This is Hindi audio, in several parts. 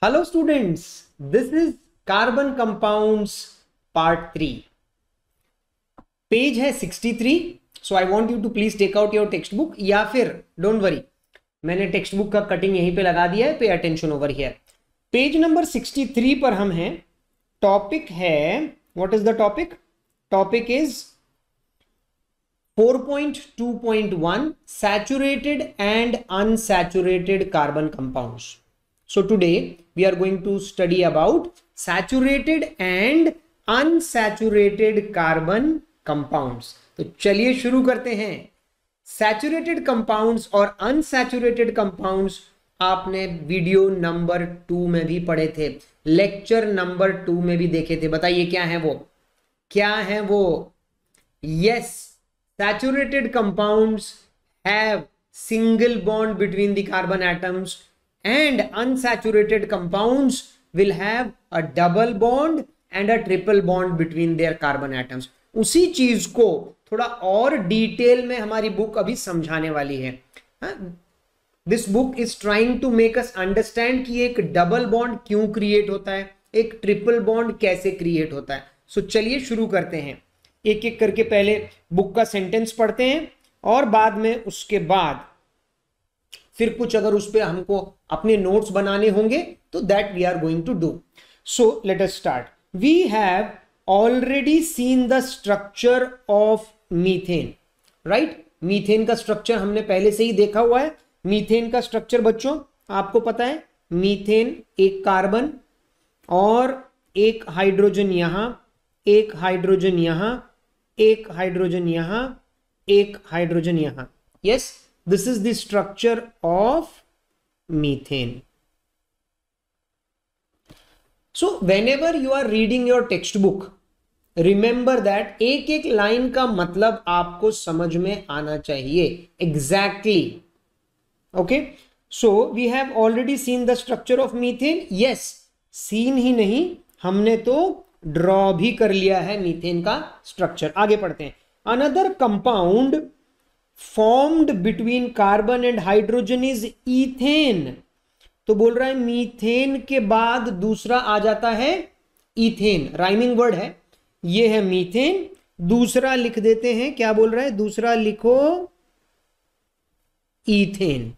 Hello students, this is carbon compounds part 3. Page है 63. So I want you to please take out your textbook या फिर don't worry, मैंने टेक्स्ट बुक का कटिंग यहीं पे लगा दिया है. Pay attention over here. Page number 63 पर हम हैं. टॉपिक है, what is the topic? Topic is 4.2.1 saturated and unsaturated carbon compounds. So today we are going to study about saturated and unsaturated carbon compounds. तो चलिए शुरू करते हैं. Saturated compounds और unsaturated compounds आपने वीडियो नंबर 2 में भी पढ़े थे, लेक्चर नंबर 2 में भी देखे थे. बताइए क्या है वो? क्या है वो? Yes, saturated compounds have single bond between the carbon atoms and unsaturated compounds will have a double bond and a triple bond between their carbon atoms. उसी चीज को थोड़ा और डिटेल में हमारी बुक अभी समझाने वाली है. This book is trying to make us understand कि एक डबल बॉन्ड क्यों क्रिएट होता है, एक ट्रिपल बॉन्ड कैसे क्रिएट होता है. सो चलिए शुरू करते हैं. एक एक करके पहले बुक का सेंटेंस पढ़ते हैं और बाद में उसके बाद फिर कुछ अगर उस पर हमको अपने नोट्स बनाने होंगे तो that we are going to do. So let us start. We have already seen the structure of methane, right? Methane का स्ट्रक्चर हमने पहले से ही देखा हुआ है. मीथेन का स्ट्रक्चर बच्चों आपको पता है. मीथेन एक कार्बन और एक हाइड्रोजन यहां, एक हाइड्रोजन यहां, एक हाइड्रोजन यहां, एक हाइड्रोजन यहां. Yes, this is the structure of methane. So whenever you are reading your textbook, remember that एक एक लाइन का मतलब आपको समझ में आना चाहिए. Exactly. Okay. So we have already seen the structure of methane. Yes, seen ही नहीं, हमने तो ड्रॉ भी कर लिया है मीथेन का स्ट्रक्चर. आगे पढ़ते हैं. Another compound formed between carbon and hydrogen is ethane. तो बोल रहा है मीथेन के बाद दूसरा आ जाता है इथेन. राइमिंग वर्ड है, ये है मीथेन. दूसरा लिख देते हैं. क्या बोल रहा है? दूसरा लिखो ethane.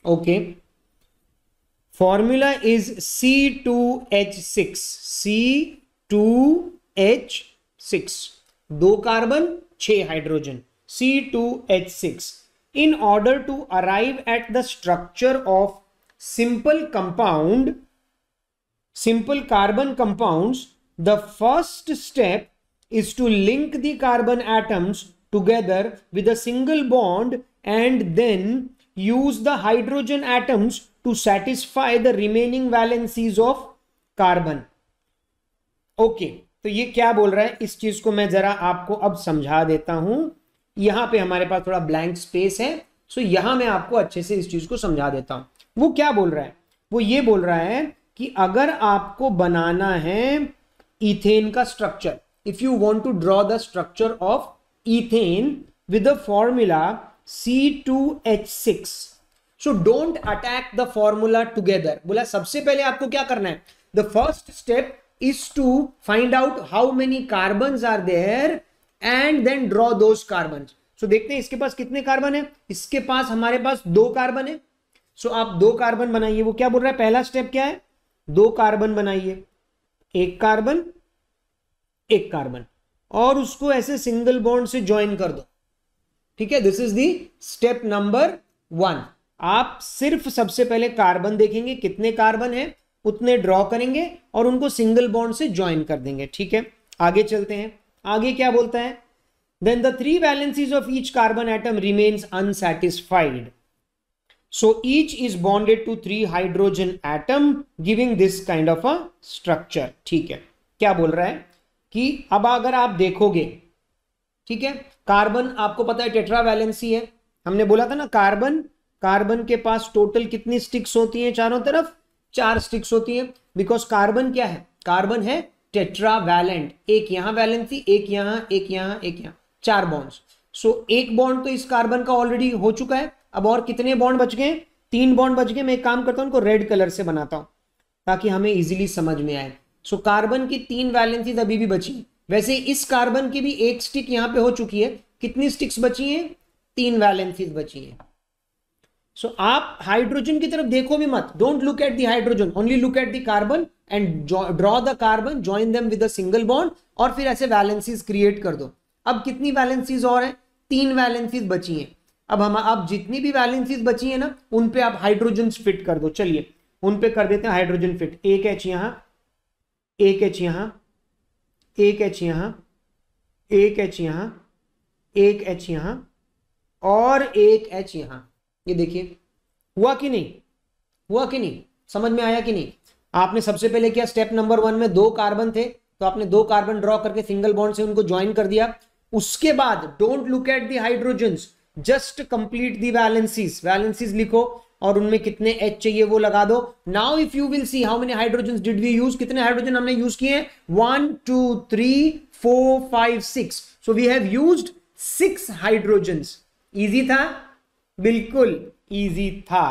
Okay. Formula is C2H6. C2H6. 2 carbon 6 hydrogen. C2H6. In order to arrive at the structure of simple carbon compounds, the first step is to link the carbon atoms together with a single bond and then use the hydrogen atoms to satisfy the remaining valencies of carbon. Okay, तो ये क्या बोल रहा है? इस चीज को मैं जरा आपको अब समझा देता हूं. यहां पे हमारे पास थोड़ा ब्लैंक स्पेस है, सो यहां मैं आपको अच्छे से इस चीज को समझा देता हूं. वो क्या बोल रहा है? वो ये बोल रहा है कि अगर आपको बनाना है इथेन का structure, if you want to draw the structure of ethane with the formula C2H6, so don't attack the formula together. बोला सबसे पहले आपको क्या करना है? The first step is to find out how many carbons are there and then draw those carbons. So देखते हैं इसके पास कितने कार्बन है. इसके पास हमारे पास 2 कार्बन है. सो आप 2 कार्बन बनाइए. वो क्या बोल रहा है? पहला स्टेप क्या है? 2 कार्बन बनाइए. एक कार्बन, एक कार्बन, और उसको ऐसे सिंगल बॉन्ड से ज्वाइन कर दो. ठीक है, this is the step number 1. आप सिर्फ सबसे पहले कार्बन देखेंगे, कितने कार्बन है उतने ड्रॉ करेंगे और उनको सिंगल बॉन्ड से ज्वाइन कर देंगे. ठीक है, आगे चलते हैं. आगे क्या बोलता है? Then the 3 valencies of each carbon atom remains unsatisfied. So each is bonded to 3 hydrogen atom, giving this kind of a structure. ठीक है, क्या बोल रहा है कि अब अगर आप देखोगे, ठीक है, कार्बन आपको पता है टेट्रा वैलेंसी है. हमने बोला था ना, कार्बन के पास टोटल कितनी स्टिक्स होती हैं? चारों तरफ 4 स्टिक्स होती हैं. बिकॉज कार्बन क्या है? कार्बन है टेट्रावैलेंट. एक यहां वैलेंसी, एक यहां, एक यहां, एक यहां, 4 बॉन्ड्स. सो एक बॉन्ड तो इस कार्बन का ऑलरेडी हो चुका है, अब और कितने बॉन्ड बच गए? 3 बॉन्ड बच गए। मैं एक काम करता हूं, उनको रेड कलर से बनाता हूं ताकि हमें इजीली समझ में आए। सो कार्बन की 3 वैलेंसीज अभी भी बची। वैसे इस कार्बन की भी एक स्टिक यहां पे हो चुकी है। कितनी स्टिक्स बची हैं? 3 वैलेंसीज बची हैं। सो आप हाइड्रोजन की तरफ देखो भी मत, don't look at the hydrogen, only look at the carbon and draw the carbon, join them with a single bond और फिर ऐसे वैलेंसीज क्रिएट कर दो। अब कितनी वैलेंसीज और हैं? 3 वैलेंसीज बची हैं। अब जितनी भी वैलेंसीज बची है ना, उन पे आप हाइड्रोजन फिट कर दो। चलिए उन पे कर देते हैं हाइड्रोजन फिट। एक एच यहां, एक एच यहां, एक एच यहां, एक एच यहां, एक एच यहां और एक एच यहां। ये देखिए हुआ कि नहीं? हुआ कि नहीं? समझ में आया कि नहीं? आपने सबसे पहले क्या, स्टेप नंबर 1 में 2 कार्बन थे तो आपने 2 कार्बन ड्रॉ करके सिंगल बॉन्ड से उनको ज्वाइन कर दिया। उसके बाद don't look at the hydrogens, just complete the valencies. Valencies लिखो और उनमें कितने एच चाहिए वो लगा दो। Now if you will see how many hydrogens did we use, कितने हाइड्रोजन हमने यूज किए? 1 2 3 4 5 6। So we have used 6 hydrogens. Easy था? बिल्कुल इजी था।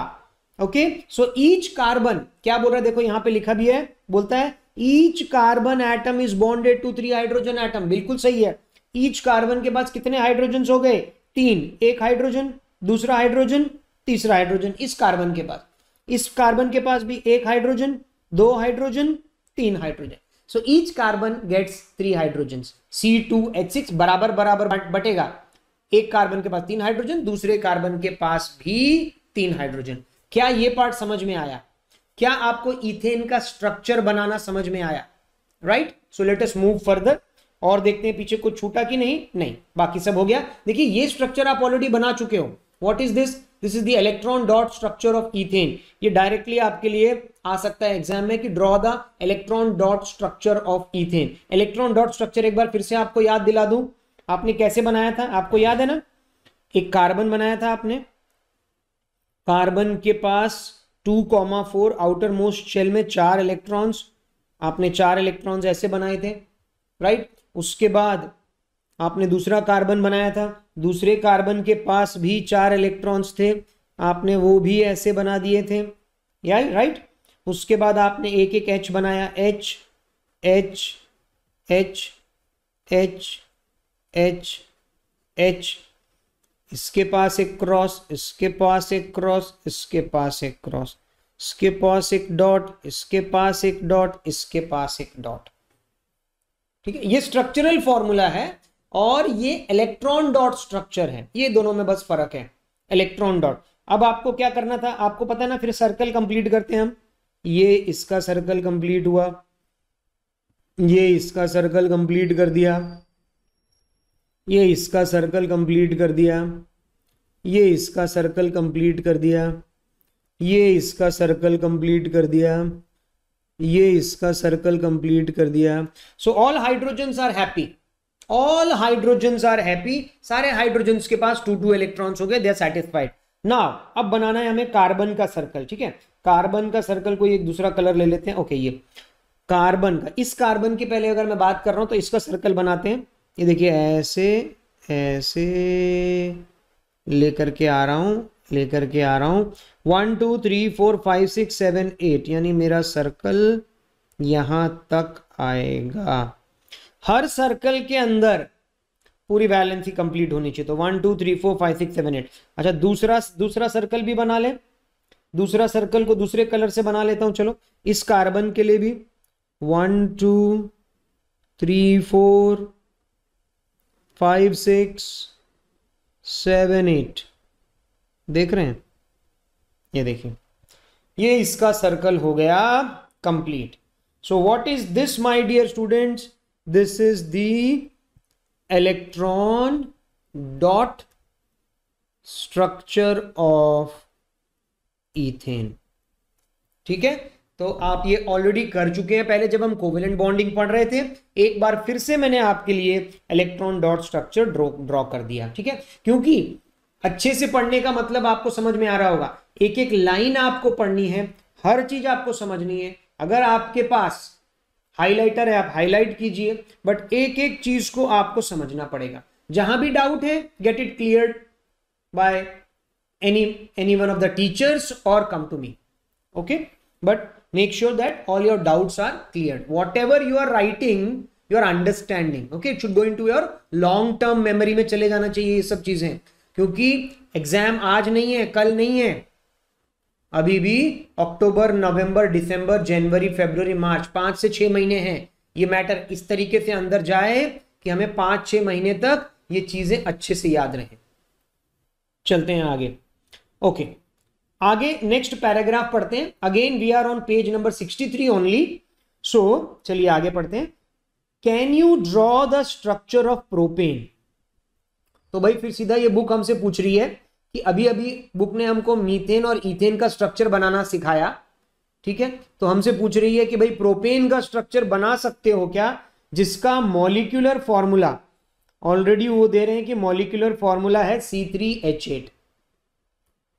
ओके, सो ईच कार्बन क्या बोल रहा है, देखो यहां पे लिखा भी है, बोलता है each carbon atom is bonded to 3 hydrogen atom. बिल्कुल सही है। ईच कार्बन के पास कितने हाइड्रोजन हो गए? 3। एक हाइड्रोजन, दूसरा हाइड्रोजन, तीसरा हाइड्रोजन इस कार्बन के पास। इस कार्बन के पास भी 1 hydrogen, 2 hydrogen, 3 hydrogen. So each carbon gets 3 hydrogen. C2H6 बराबर बराबर बटेगा। एक कार्बन के पास 3 हाइड्रोजन, दूसरे कार्बन के पास भी 3 हाइड्रोजन। क्या ये पार्ट समझ में आया? क्या आपको इथेन का स्ट्रक्चर बनाना समझ में आया? राइट, सो लेट अस मूव फर्दर और देखते हैं पीछे कुछ छूटा कि नहीं। नहीं, बाकी सब हो गया। देखिए ये स्ट्रक्चर आप ऑलरेडी बना चुके हो। What is this? This is the electron dot structure of ethane. ये डायरेक्टली आपके लिए आ सकता है एग्जाम में कि draw the electron dot structure of ethane. Electron dot structure एक बार फिर से आपको याद दिला दूं, आपने कैसे बनाया था? आपको याद है ना, एक कार्बन बनाया था आपने। कार्बन के पास 2,4 आउटर मोस्ट शेल में 4 इलेक्ट्रॉन्स, आपने 4 इलेक्ट्रॉन्स ऐसे बनाए थे, राइट। उसके बाद आपने दूसरा कार्बन बनाया था, दूसरे कार्बन के पास भी 4 इलेक्ट्रॉन्स थे, आपने वो भी ऐसे बना दिए थे, या राइट। उसके बाद आपने एक एक एच बनाया, H H H H H H, इसके पास एक क्रॉस, इसके पास एक क्रॉस, इसके पास एक क्रॉस, इसके पास एक डॉट, इसके पास एक डॉट, इसके पास एक डॉट। ठीक है, ये स्ट्रक्चरल फॉर्मूला है और ये इलेक्ट्रॉन डॉट स्ट्रक्चर है। ये दोनों में बस फर्क है, इलेक्ट्रॉन डॉट। अब आपको क्या करना था, आपको पता है ना, फिर सर्कल कंप्लीट करते हैं हम। ये इसका सर्कल कंप्लीट हुआ, ये इसका सर्कल कंप्लीट कर दिया, ये इसका सर्कल कंप्लीट कर दिया, ये इसका सर्कल कंप्लीट कर दिया, ये इसका सर्कल कंप्लीट कर दिया, ये इसका सर्कल कंप्लीट कर दिया। So all hydrogens are happy, all hydrogens are happy. सारे हाइड्रोजन्स के पास 2 इलेक्ट्रॉन्स हो गए, दे आर सेटिस्फाइड। नाउ अब बनाना है हमें कार्बन का सर्कल। ठीक है, कार्बन का सर्कल कोई एक दूसरा कलर ले लेते हैं। ओके, ये कार्बन का, इस कार्बन की पहले अगर मैं बात कर रहा हूं तो इसका सर्कल बनाते हैं। ये देखिए ऐसे ऐसे लेकर के आ रहा हूं, लेकर के आ रहा हूं। 1 2 3 4 5 6 7 8, यानी मेरा सर्कल यहां तक आएगा। हर सर्कल के अंदर पूरी वैलेंसी कंप्लीट होनी चाहिए। तो 1 2 3 4 5 6 7 8। अच्छा, दूसरा सर्कल भी बना ले। दूसरा सर्कल को दूसरे कलर से बना लेता हूं। चलो, इस कार्बन के लिए भी 1 2 3 4 5 6 7 8, देख रहे हैं? ये देखिए, ये इसका सर्कल हो गया complete. So what is this my dear students? This is the electron dot structure of ethane. ठीक है, तो आप ये ऑलरेडी कर चुके हैं पहले जब हम कोवेलेंट बॉन्डिंग पढ़ रहे थे। एक बार फिर से मैंने आपके लिए इलेक्ट्रॉन डॉट स्ट्रक्चर ड्रॉ कर दिया। ठीक है, क्योंकि अच्छे से पढ़ने का मतलब आपको समझ में आ रहा होगा, एक एक लाइन आपको पढ़नी है, हर चीज आपको समझनी है। अगर आपके पास हाइलाइटर है आप हाईलाइट कीजिए, बट एक एक चीज को आपको समझना पड़ेगा। जहां भी डाउट है, get it cleared by any one of the teachers or come to me. Okay, but make sure that all your doubts are cleared. Whatever you are writing, you are understanding. Okay, it should go into your long term memory में चले जाना चाहिए ये सब चीजें, क्योंकि एग्जाम आज नहीं है, कल नहीं है, अभी भी अक्टूबर, नवंबर, दिसंबर, जनवरी, फरवरी, मार्च 5 से 6 महीने हैं. ये मैटर इस तरीके से अंदर जाए कि हमें 5-6 महीने तक ये चीजें अच्छे से याद रहें. चलते हैं आगे. ओके, आगे नेक्स्ट पैराग्राफ पढ़ते हैं. Again we are on page number 63 only. So चलिए आगे पढ़ते हैं. Can you draw the structure of propane. तो भाई फिर सीधा ये बुक हमसे पूछ रही है कि अभी अभी बुक ने हमको मीथेन और इथेन का स्ट्रक्चर बनाना सिखाया. ठीक है, तो हमसे पूछ रही है कि भाई प्रोपेन का स्ट्रक्चर बना सकते हो क्या, जिसका मॉलिक्यूलर फॉर्मूला ऑलरेडी वो दे रहे हैं कि मॉलिक्यूलर फॉर्मूला है C3H8.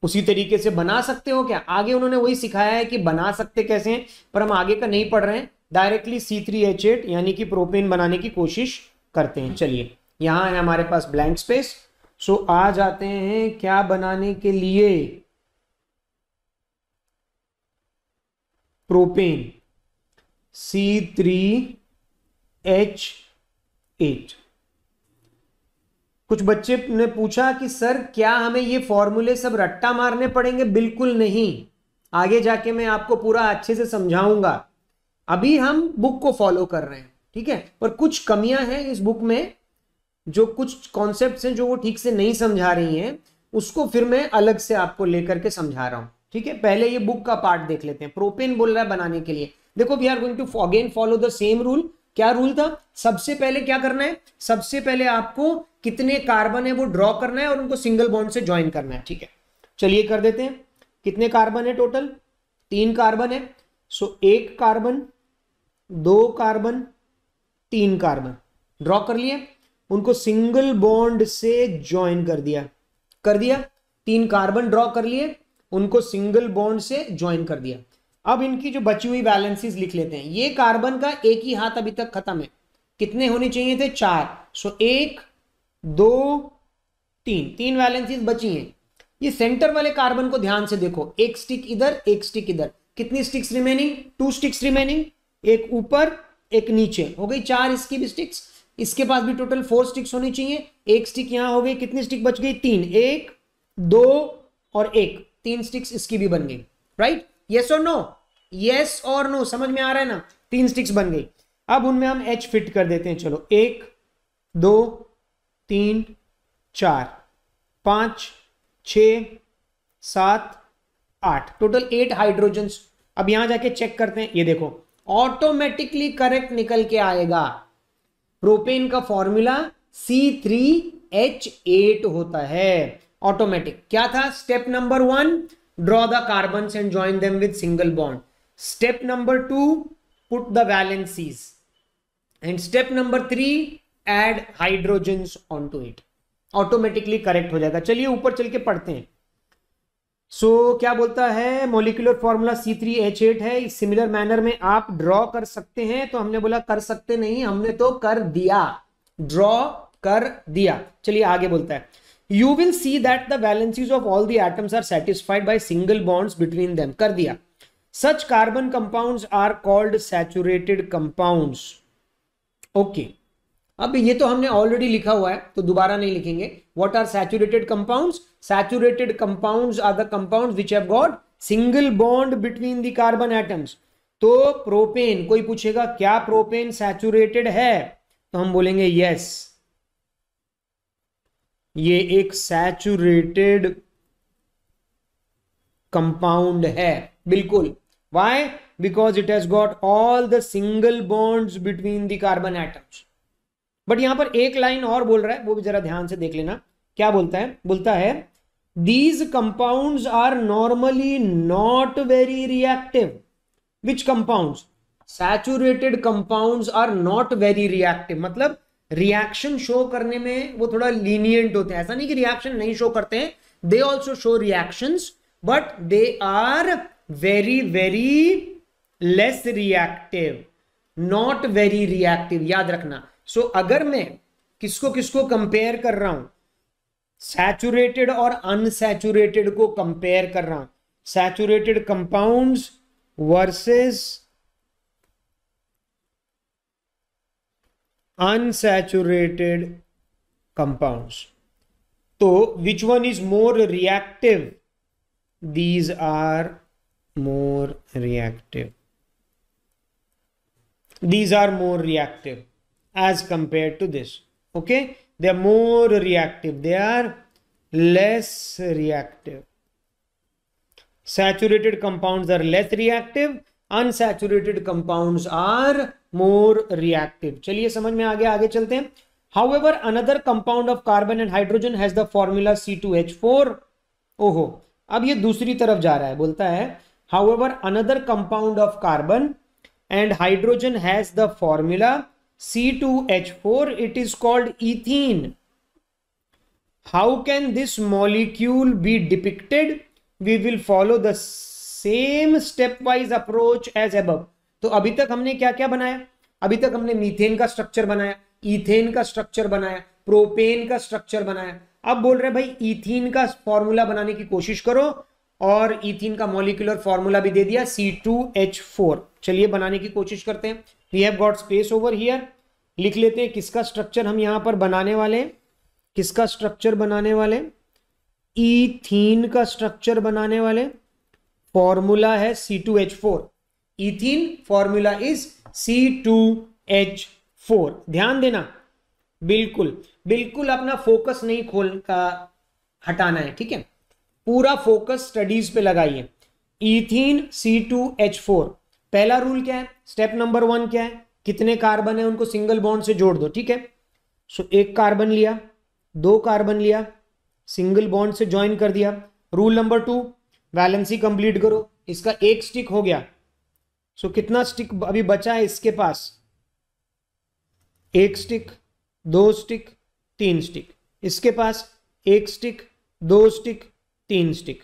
उसी तरीके से बना सकते हो क्या. आगे उन्होंने वही सिखाया है कि बना सकते कैसे हैं, पर हम आगे का नहीं पढ़ रहे हैं, डायरेक्टली C3H8 यानी कि प्रोपेन बनाने की कोशिश करते हैं. चलिए यहां है हमारे पास ब्लैंक स्पेस. सो आ जाते हैं क्या बनाने के लिए, प्रोपेन C3H8. कुछ बच्चे ने पूछा कि सर क्या हमें ये फॉर्मूले सब रट्टा मारने पड़ेंगे. बिल्कुल नहीं, आगे जाके मैं आपको पूरा अच्छे से समझाऊंगा. अभी हम बुक को फॉलो कर रहे हैं, ठीक है, पर कुछ कमियां हैं इस बुक में, जो कुछ कॉन्सेप्ट्स हैं जो वो ठीक से नहीं समझा रही हैं, उसको फिर मैं अलग से आपको लेकर के समझा रहा हूं. ठीक है, पहले ये बुक का पार्ट देख लेते हैं. प्रोपेन बोल रहा है बनाने के लिए. देखो we are going to again follow the same rule. क्या रूल था, सबसे पहले क्या करना है, सबसे पहले आपको कितने कार्बन है वो ड्रॉ करना है और उनको सिंगल बॉन्ड से ज्वाइन करना है. ठीक है, चलिए कर देते हैं. कितने कार्बन है टोटल, 3 कार्बन है. सो 1 कार्बन, 2 कार्बन, 3 कार्बन ड्रॉ कर लिए, उनको सिंगल बॉन्ड से ज्वाइन कर दिया. 3 कार्बन ड्रॉ कर लिए, उनको सिंगल बॉन्ड से ज्वाइन कर दिया. अब इनकी जो बची हुई वैलेंसीज लिख लेते हैं. ये कार्बन का एक ही हाथ अभी तक खत्म है. कितने होने चाहिए थे, 4. सो 1, 2, 3 वैलेंसीज बची हैं. ये सेंटर वाले कार्बन को ध्यान से देखो, एक स्टिक इधर, एक स्टिक इधर. कितनी स्टिक्स रिमेनिंग, 2 स्टिक्स रिमेनिंग. एक ऊपर, एक नीचे, हो गई 4 इसकी भी स्टिक्स. इसके पास भी टोटल 4 स्टिक्स होनी चाहिए. एक स्टिक यहां हो गई, कितनी स्टिक बच गई, 3. 1, 2 और 1, 3 स्टिक्स इसकी भी बन गई. राइट, यस और नो, यस और नो, समझ में आ रहा है ना. 3 स्टिक्स बन गई. अब उनमें हम H फिट कर देते हैं. चलो 1, 2, 3, 4, 5, 6, 7, 8, टोटल 8 हाइड्रोजन्स. अब यहां जाके चेक करते हैं. ये देखो ऑटोमेटिकली करेक्ट निकल के आएगा. प्रोपेन का फॉर्मूला C3H8 होता है, ऑटोमेटिक. क्या था, step number 1, draw the carbons and join them with single bond. Step number 2, put the valencies. And step number 3, add hydrogens onto it. Automatically correct हो जाएगा. चलिए ऊपर चल के पढ़ते हैं. सो क्या बोलता है, मॉलिक्यूलर फॉर्मूला C3H8 है. इस सिमिलर मैनर में आप ड्रॉ कर सकते हैं. तो हमने बोला कर सकते नहीं, हमने तो कर दिया, ड्रॉ कर दिया. चलिए आगे बोलता है, you will see that the valencies of all the atoms are satisfied by single bonds between them. कर दिया. Such carbon compounds are called saturated compounds. Okay. अब ये तो हमने ऑलरेडी लिखा हुआ है तो दोबारा नहीं लिखेंगे. What are saturated compounds? Saturated compounds are the compounds which have got single bond between the carbon atoms. तो प्रोपेन, कोई पूछेगा क्या प्रोपेन सैचुरेटेड है, तो हम बोलेंगे यस, ये एक सैचुरेटेड कंपाउंड है. बिल्कुल. Why? Because it has got all the single bonds between the carbon atoms. But यहां पर एक लाइन और बोल रहा है, वो भी जरा ध्यान से देख लेना. क्या बोलता है, बोलता है these compounds are normally not very reactive. Which compounds? Saturated compounds are not very reactive. मतलब रिएक्शन शो करने में वो थोड़ा लीनियंट होते हैं. ऐसा नहीं कि रिएक्शन नहीं शो करते हैं, they also show reactions, but they are very very less reactive, not very reactive. याद रखना. सो अगर मैं किसको किसको कंपेयर कर रहा हूं, सैचुरेटेड और अनसैचुरेटेड को कंपेयर कर रहा हूं, saturated compounds versus unsaturated compounds. So which one is more reactive? These are more reactive. These are more reactive as compared to this. Okay, they are more reactive, they are less reactive. Saturated compounds are less reactive, unsaturated compounds are more reactive. चलिए समझ में आ गया, आगे चलते हैं. However, another compound of carbon and hydrogen has the formula C2H4. ओहो, अब ये दूसरी तरफ जा रहा है, बोलता है however another compound of carbon and hydrogen has the formula C2H4. It is called ethene. How can this molecule be depicted? We will follow the same stepwise approach as above. तो अभी तक हमने क्या क्या बनाया? अभी तक हमने मीथेन का स्ट्रक्चर बनाया, इथेन का स्ट्रक्चर बनाया, प्रोपेन का स्ट्रक्चर बनाया. अब बोल रहे भाई इथीन का फॉर्मूला बनाने की कोशिश करो, और इथीन का मॉलिक्यूलर फॉर्मूला भी दे दिया C2H4. चलिए बनाने की कोशिश करते हैं. We have got space over here. लिख लेते हैं किसका स्ट्रक्चर हम यहां पर बनाने वाले हैं. किसका स्ट्रक्चर बनाने वाले? इथीन का स्ट्रक्चर बनाने वाले. फॉर्मूला है C2H4. Ethene formula is C2H4. ध्यान देना, बिल्कुल बिल्कुल अपना फोकस नहीं खोल का हटाना है, ठीक है. पूरा फोकस स्टडीज पे लगाइए. Ethene C2H4. पहला रूल क्या है? स्टेप नंबर 1 क्या है? कितने कार्बन है उनको सिंगल बॉन्ड से जोड़ दो, ठीक है. सो एक कार्बन लिया, 2 कार्बन लिया, सिंगल बॉन्ड से ज्वाइन कर दिया. रूल नंबर 2, वैलेंसी कंप्लीट करो. इसका एक स्टिक हो गया. सो कितना स्टिक अभी बचा है इसके पास? एक स्टिक, 2 स्टिक, 3 स्टिक. इसके पास एक स्टिक, 2 स्टिक, 3 स्टिक,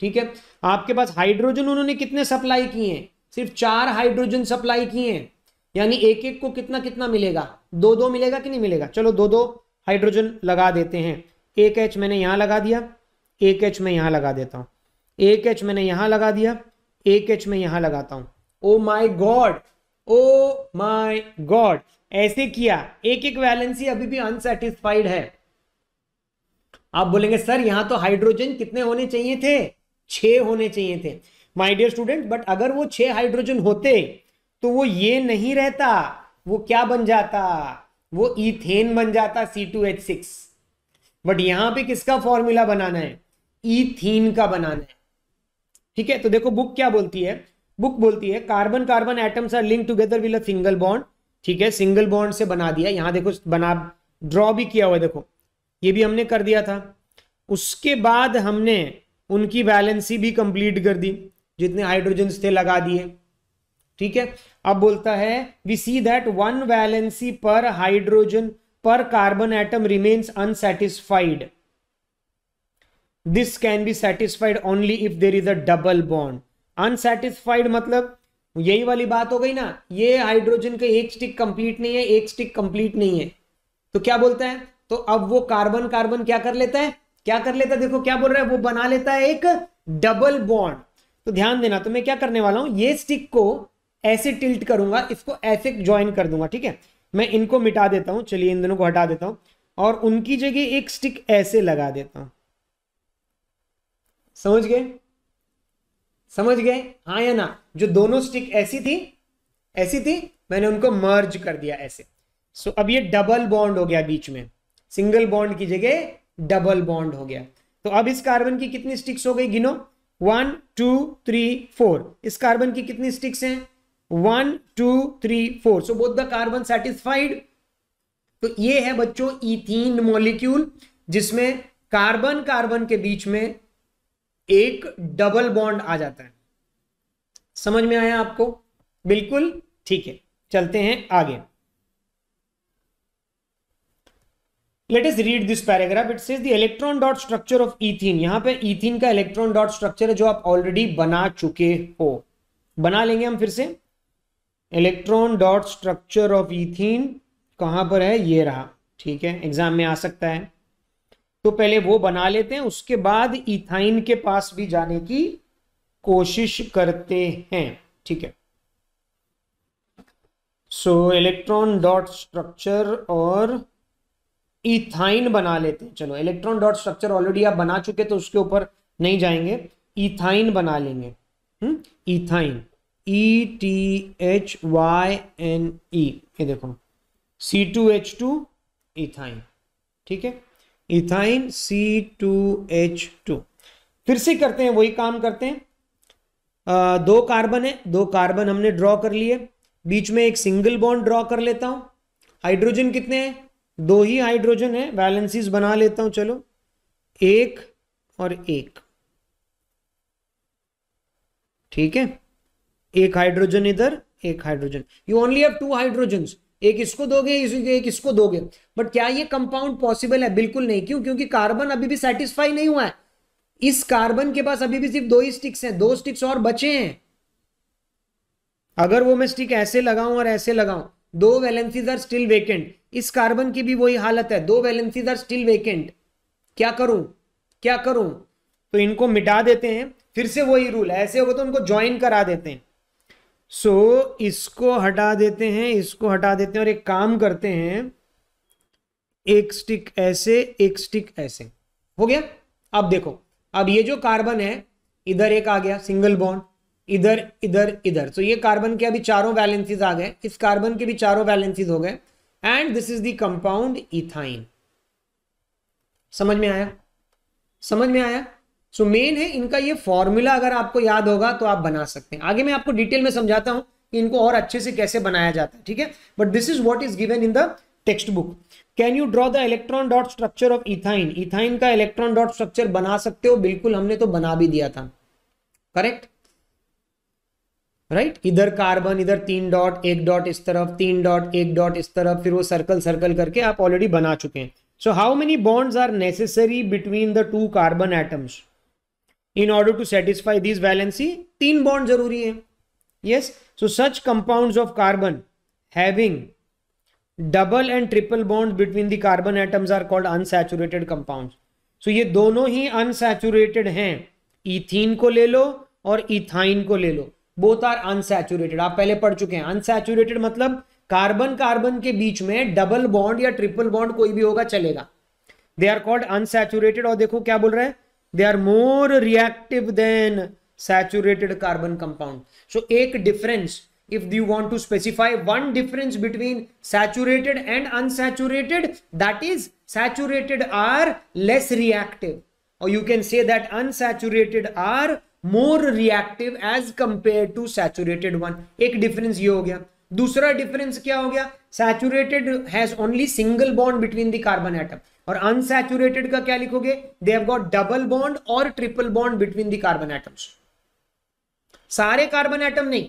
ठीक है. आपके पास हाइड्रोजन उन्होंने कितने सप्लाई किए हैं? सिर्फ 4 हाइड्रोजन सप्लाई किए हैं. यानी एक एक को कितना कितना मिलेगा? 2-2 मिलेगा कि नहीं मिलेगा? चलो 2-2 हाइड्रोजन लगा देते हैं. एक H मैंने यहां लगा दिया, एक H मैं यहां लगा देता हूं, एक H मैंने यहां लगा दिया, एक H मैं यहां लगाता हूं. Oh my God, oh my God, ऐसे किया. एक एक वैलेंसी अभी भी अनसैटिस्फाइड है. आप बोलेंगे सर यहां तो हाइड्रोजन कितने होने चाहिए थे? 6 होने चाहिए थे. माय डियर स्टूडेंट, बट अगर वो 6 हाइड्रोजन होते तो वो ये नहीं रहता. वो क्या बन जाता? वो इथेन बन जाता, C2H6. बट यहां पे किसका फॉर्मूला बनाना है? इथीन का बनाना है, ठीक है. तो देखो बुक क्या बोलती है? बुक बोलती है carbon carbon atoms are link together with a single bond. ठीक है, सिंगल बॉन्ड से बना दिया. यहां देखो बना, ड्रॉ भी किया हुआ है, देखो ये भी हमने कर दिया था. उसके बाद हमने उनकी वैलेंसी भी कंप्लीट कर दी, जितने हाइड्रोजन थे लगा दिए, ठीक है. अब बोलता है वी सी दैट 1 वैलेंसी पर हाइड्रोजन पर carbon atom remains unsaturated. This can be satisfied only if there is a double bond. Unsaturated मतलब यही वाली बात हो गई ना, ये हाइड्रोजन का एक स्टिक कंप्लीट नहीं है, एक स्टिक कंप्लीट नहीं है, तो क्या बोलता है? तो अब वो कार्बन कार्बन क्या कर लेता है? क्या कर लेता है? देखो क्या बोल रहा है, वो बना लेता है एक डबल बॉन्ड. तो ध्यान देना, तो मैं क्या करने वाला हूं, ये स्टिक को ऐसे टिल्ट करूंगा, इसको ऐसे ज्वाइन कर दूंगा, ठीक है. मैं इनको मिटा देता हूं, चलिए इन दोनों को हटा देता हूं, और उनकी जगह एक स्टिक ऐसे लगा देता हूं. समझ गए? समझ गए, हाँ या ना? जो दोनों स्टिक ऐसी थी, मैंने उनको मर्ज कर दिया ऐसे. सो अब ये डबल बॉन्ड हो गया, बीच में सिंगल बॉन्ड की जगह डबल बॉन्ड हो गया. तो अब इस कार्बन की कितनी स्टिक्स हो गई? गिनो. 1 2 3 4. इस कार्बन की कितनी स्टिक्स हैं? 1 2 3 4. So both the carbon satisfied. तो ये है बच्चों इथीन मॉलिक्यूल, जिसमें कार्बन कार्बन के बीच में एक डबल बॉन्ड आ जाता है. समझ में आया आपको? बिल्कुल ठीक है, चलते हैं आगे. Let us read this paragraph. It says the electron dot structure of ethene. यहां पे इथीन का इलेक्ट्रॉन डॉट स्ट्रक्चर है जो आप ऑलरेडी बना चुके हो. बना लेंगे हम फिर से. Electron dot structure of ethene कहां पर है? ये रहा, ठीक है, एग्जाम में आ सकता है. तो पहले वो बना लेते हैं, उसके बाद इथाइन के पास भी जाने की कोशिश करते हैं। ठीक है, सो इलेक्ट्रॉन डॉट स्ट्रक्चर और इथाइन बना लेते हैं। चलो, इलेक्ट्रॉन डॉट स्ट्रक्चर ऑलरेडी आप बना चुके तो उसके ऊपर नहीं जाएंगे, इथाइन बना लेंगे। इथाइन, ETHYNE, ये देखो C2H2 इथाइन। ठीक है, इथाइन C2H2। फिर से करते हैं, वही काम करते हैं। दो कार्बन है, दो कार्बन हमने ड्रॉ कर लिए, बीच में एक सिंगल बॉन्ड ड्रॉ कर लेता हूं। हाइड्रोजन कितने हैं? दो ही हाइड्रोजन है, वैलेंसीज बना लेता हूं। चलो, एक और एक। ठीक है, एक हाइड्रोजन इधर, एक hydrogen. You only have two hydrogens, एक इसको दोगे, एक इसको दोगे। बट क्या ये कंपाउंड पॉसिबल है? बिल्कुल नहीं। क्यों? क्योंकि कार्बन अभी भी सेटिस्फाई नहीं हुआ है। इस कार्बन के पास अभी भी सिर्फ दो ही स्टिक्स हैं, दो स्टिक्स और बचे हैं। अगर वो मैं स्टिक ऐसे लगाऊं और ऐसे लगाऊं, दो वैलेंसीज आर स्टिल वेकेंट। इस कार्बन की भी वही हालत है, दो वैलेंसीज आर स्टिल वेकेंट। क्या करूं, क्या करूं? तो इनको मिटा देते हैं, फिर से वही रूल, ऐसे होगा तो उनको ज्वाइन करा देते हैं। सो इसको हटा देते हैं, इसको हटा देते हैं, और एक काम करते हैं, एक स्टिक ऐसे, एक स्टिक ऐसे। हो गया। अब देखो, अब ये जो कार्बन है, इधर एक आ गया सिंगल बॉन्ड, इधर इधर इधर। तो ये कार्बन के अभी चारों वैलेंसीज आ गए, इस कार्बन के भी चारों वैलेंसीज हो गए, and this is the compound ethyne. समझ में आया? समझ में आया? सो मेन है इनका ये फॉर्मूला, अगर आपको याद होगा तो आप बना सकते हैं। आगे मैं आपको डिटेल में समझाता हूं कि इनको और अच्छे से कैसे बनाया जाता है। ठीक है, but this is what is given in the text book. Can you draw the electron dot structure of ethyne? Ethyne का इलेक्ट्रॉन डॉट स्ट्रक्चर बना सकते हो? बिल्कुल, हमने तो बना भी दिया था। Correct, right. इधर कार्बन, इधर 3 डॉट, 1 डॉट इस तरफ, 3 डॉट, 1 डॉट इस तरफ, फिर वो सर्कल सर्कल करके आप ऑलरेडी बना चुके हैं। So how many bonds are necessary between the two carbon atoms in order to satisfy these valency? 3 bond जरूरी है। yes, so such compounds of carbon having double and triple bonds between the carbon atoms are called unsaturated compounds. so ये दोनों ही unsaturated हैं। इथीन को ले लो और इथाइन को ले लो, both are unsaturated। आप पहले पढ़ चुके हैं। unsaturated मतलब कार्बन कार्बन के बीच में डबल बॉन्ड या ट्रिपल बॉन्ड कोई भी होगा चलेगा। they are called unsaturated। और देखो क्या बोल रहा है, they are more reactive than saturated carbon compound. so एक difference, if you want to specify one difference between saturated and unsaturated, that is saturated are less reactive, or you can say that unsaturated are more reactive as compared to saturated one। एक difference ये हो गया। दूसरा difference क्या हो गया? saturated has only single bond between the carbon atom, और अनसैचुरेटेड का क्या लिखोगे? They have got double bond और triple bond between the carbon atoms. सारे कार्बन एटम नहीं,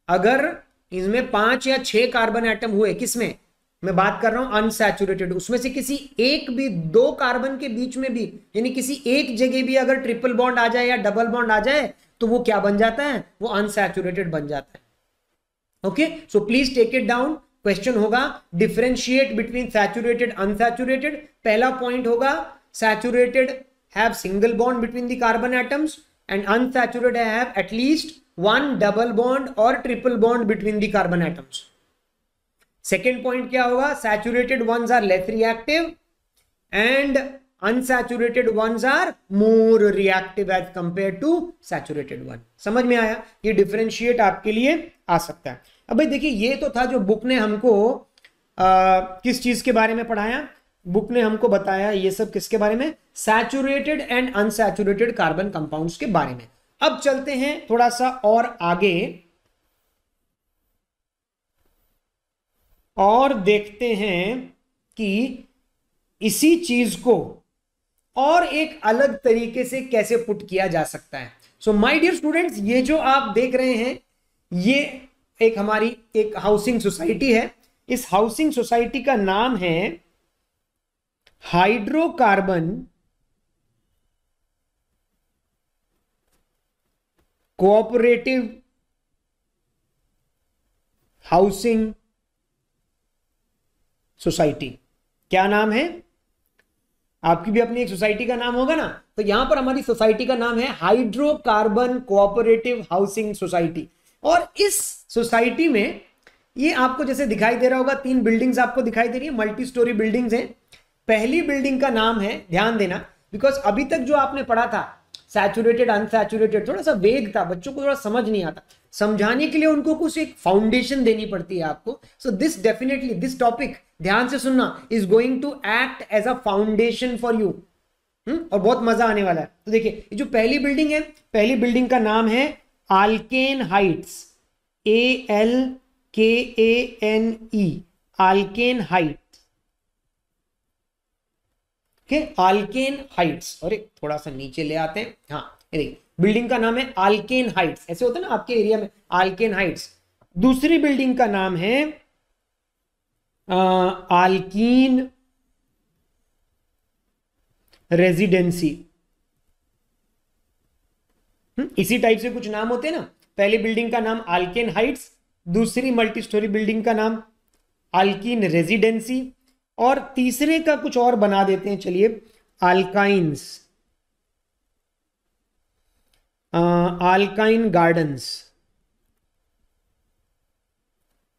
अगर इसमें 5 या 6 कार्बन एटम हुए, किसमें मैं बात कर रहा हूं? अनसैचुरेटेड। उसमें से किसी एक भी, 2 कार्बन के बीच में भी, यानी किसी एक जगह भी अगर ट्रिपल बॉन्ड आ जाए या डबल बॉन्ड आ जाए, तो वो क्या बन जाता है? वो अनसैचुरेटेड बन जाता है। Okay, so please take it down. Question होगा डिफरेंशिएट बिटवीन सैचुरेटेड अनसैचुरेटेड। पहला पॉइंट होगा saturated have single bond between the carbon atoms and unsaturated have at least 1 double bond और triple bond between the carbon atoms. Second point क्या होगा? Saturated ones are less reactive and unsaturated ones are more reactive as compare to saturated one. समझ में आया? ये डिफरेंशिएट आपके लिए आ सकता है। अब भाई देखिए, ये तो था जो बुक ने हमको किस चीज के बारे में पढ़ाया। बुक ने हमको बताया ये सब किसके बारे में? Saturated and unsaturated carbon compounds के बारे में। अब चलते हैं थोड़ा सा और आगे और देखते हैं कि इसी चीज को और एक अलग तरीके से कैसे पुट किया जा सकता है। सो माय डियर स्टूडेंट्स, ये जो आप देख रहे हैं, ये एक हमारी एक हाउसिंग सोसाइटी है। इस हाउसिंग सोसाइटी का नाम है हाइड्रोकार्बन कोऑपरेटिव हाउसिंग सोसाइटी। क्या नाम है? आपकी भी अपनी एक सोसाइटी का नाम होगा ना, तो यहां पर हमारी सोसाइटी का नाम है हाइड्रोकार्बन कोऑपरेटिव हाउसिंग सोसाइटी। और इस सोसाइटी में ये आपको जैसे दिखाई दे रहा होगा, 3 बिल्डिंग्स आपको दिखाई दे रही है, मल्टी स्टोरी बिल्डिंग्स हैं। पहली बिल्डिंग का नाम है, ध्यान देना, बिकॉज अभी तक जो आपने पढ़ा था सैचुरेटेड अनसैचुरेटेड थोड़ा सा वेग था, बच्चों को थोड़ा समझ नहीं आता, समझाने के लिए उनको कुछ एक फाउंडेशन देनी पड़ती है आपको। So this definitely, this topic ध्यान से सुनना, is going to act as a foundation for you. और बहुत मजा आने वाला है। तो देखिए, ये जो पहली बिल्डिंग है, पहली बिल्डिंग का नाम है Alcaine Heights, ALKANE, Alcaine Heights. Alcaine Heights. अरे थोड़ा सा नीचे ले आते हैं, हाँ ये देखिए, बिल्डिंग का नाम है आल्केन हाइट्स, ऐसे होता है ना आपके एरिया में, आल्केन हाइट्स। दूसरी बिल्डिंग का नाम है आल्कीन रेजिडेंसी। इसी टाइप से कुछ नाम होते हैं ना, पहली बिल्डिंग का नाम आल्केन हाइट्स, दूसरी मल्टी स्टोरी बिल्डिंग का नाम आल्कीन रेजिडेंसी, और तीसरे का कुछ और बना देते हैं, चलिए, आल्काइंस, आल्काइन गार्डन्स।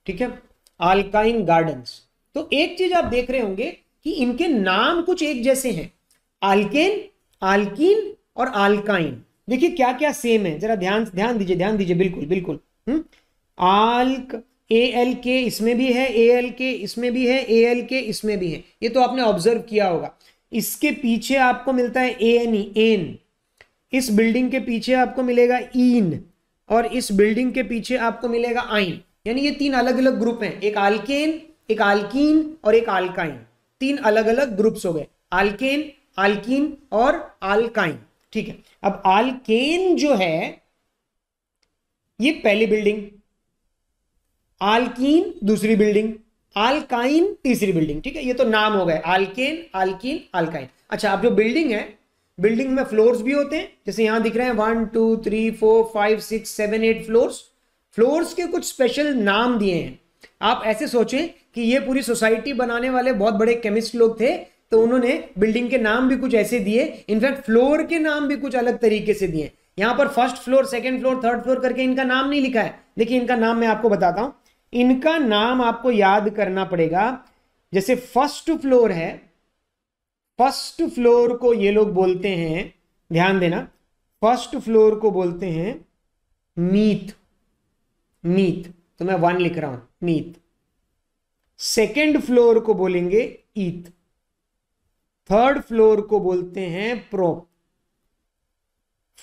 ठीक है, आल्काइन गार्डन्स। तो एक चीज आप देख रहे होंगे कि इनके नाम कुछ एक जैसे हैं, आल्केन, आल्कीन और आल्काइन। देखिए क्या क्या सेम है, जरा ध्यान दीजिए, बिल्कुल बिल्कुल। आल्क, ALK इसमें भी है, ALK इसमें भी है, ALK इसमें भी है, ये तो आपने ऑब्जर्व किया होगा। इसके पीछे आपको मिलता है ANE, एन। इस बिल्डिंग के पीछे आपको मिलेगा ईन, और इस बिल्डिंग के पीछे आपको मिलेगा आइन। यानी ये 3 अलग अलग ग्रुप हैं, एक आल्केन, एक आल्कीन और एक आल्काइन। 3 अलग अलग ग्रुप्स हो गए, आल्केन, आल्कीन और आल्काइन। ठीक है, अब आल्केन जो है ये पहली बिल्डिंग, आल्कीन दूसरी बिल्डिंग, आल्काइन तीसरी बिल्डिंग। ठीक है, ये तो नाम हो गए, आल्केन, आल्कीन, आल्काइन। अच्छा, अब जो बिल्डिंग है, बिल्डिंग में फ्लोर्स भी होते हैं, जैसे यहां दिख रहे हैं 1 2 3 4 5 6 7 8 फ्लोर्स। फ्लोर्स के कुछ स्पेशल नाम दिए हैं। आप ऐसे सोचें कि ये पूरी सोसाइटी बनाने वाले बहुत बड़े केमिस्ट लोग थे, तो उन्होंने बिल्डिंग के नाम भी कुछ ऐसे दिए, इनफैक्ट फ्लोर के नाम भी कुछ अलग तरीके से दिए। यहां पर first floor, second floor, third floor करके इनका नाम नहीं लिखा है। देखिए इनका नाम मैं आपको बताता हूं, इनका नाम आपको याद करना पड़ेगा। जैसे फर्स्ट फ्लोर है, फर्स्ट फ्लोर को ये लोग बोलते हैं, ध्यान देना, फर्स्ट फ्लोर को बोलते हैं मीथ, मीथ, तो मैं 1 लिख रहा हूं, मीथ। सेकंड फ्लोर को बोलेंगे ईथ, थर्ड फ्लोर को बोलते हैं प्रोप,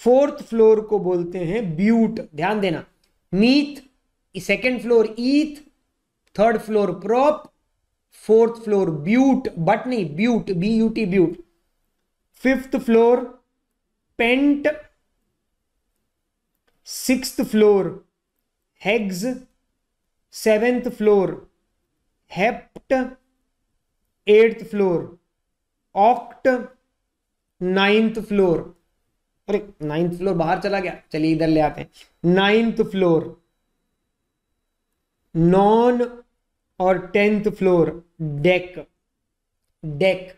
फोर्थ फ्लोर को बोलते हैं ब्यूट। ध्यान देना, meth, second floor eth, third floor prop, fourth floor but, but नहीं but, BUT but. Fifth floor pent, sixth floor hex, seventh floor hept, eighth floor oct, ninth floor, अरे नाइन्थ फ्लोर बाहर चला गया, चलिए इधर ले आते हैं, नाइन्थ फ्लोर नॉन, और 10th फ्लोर डेक, डेक।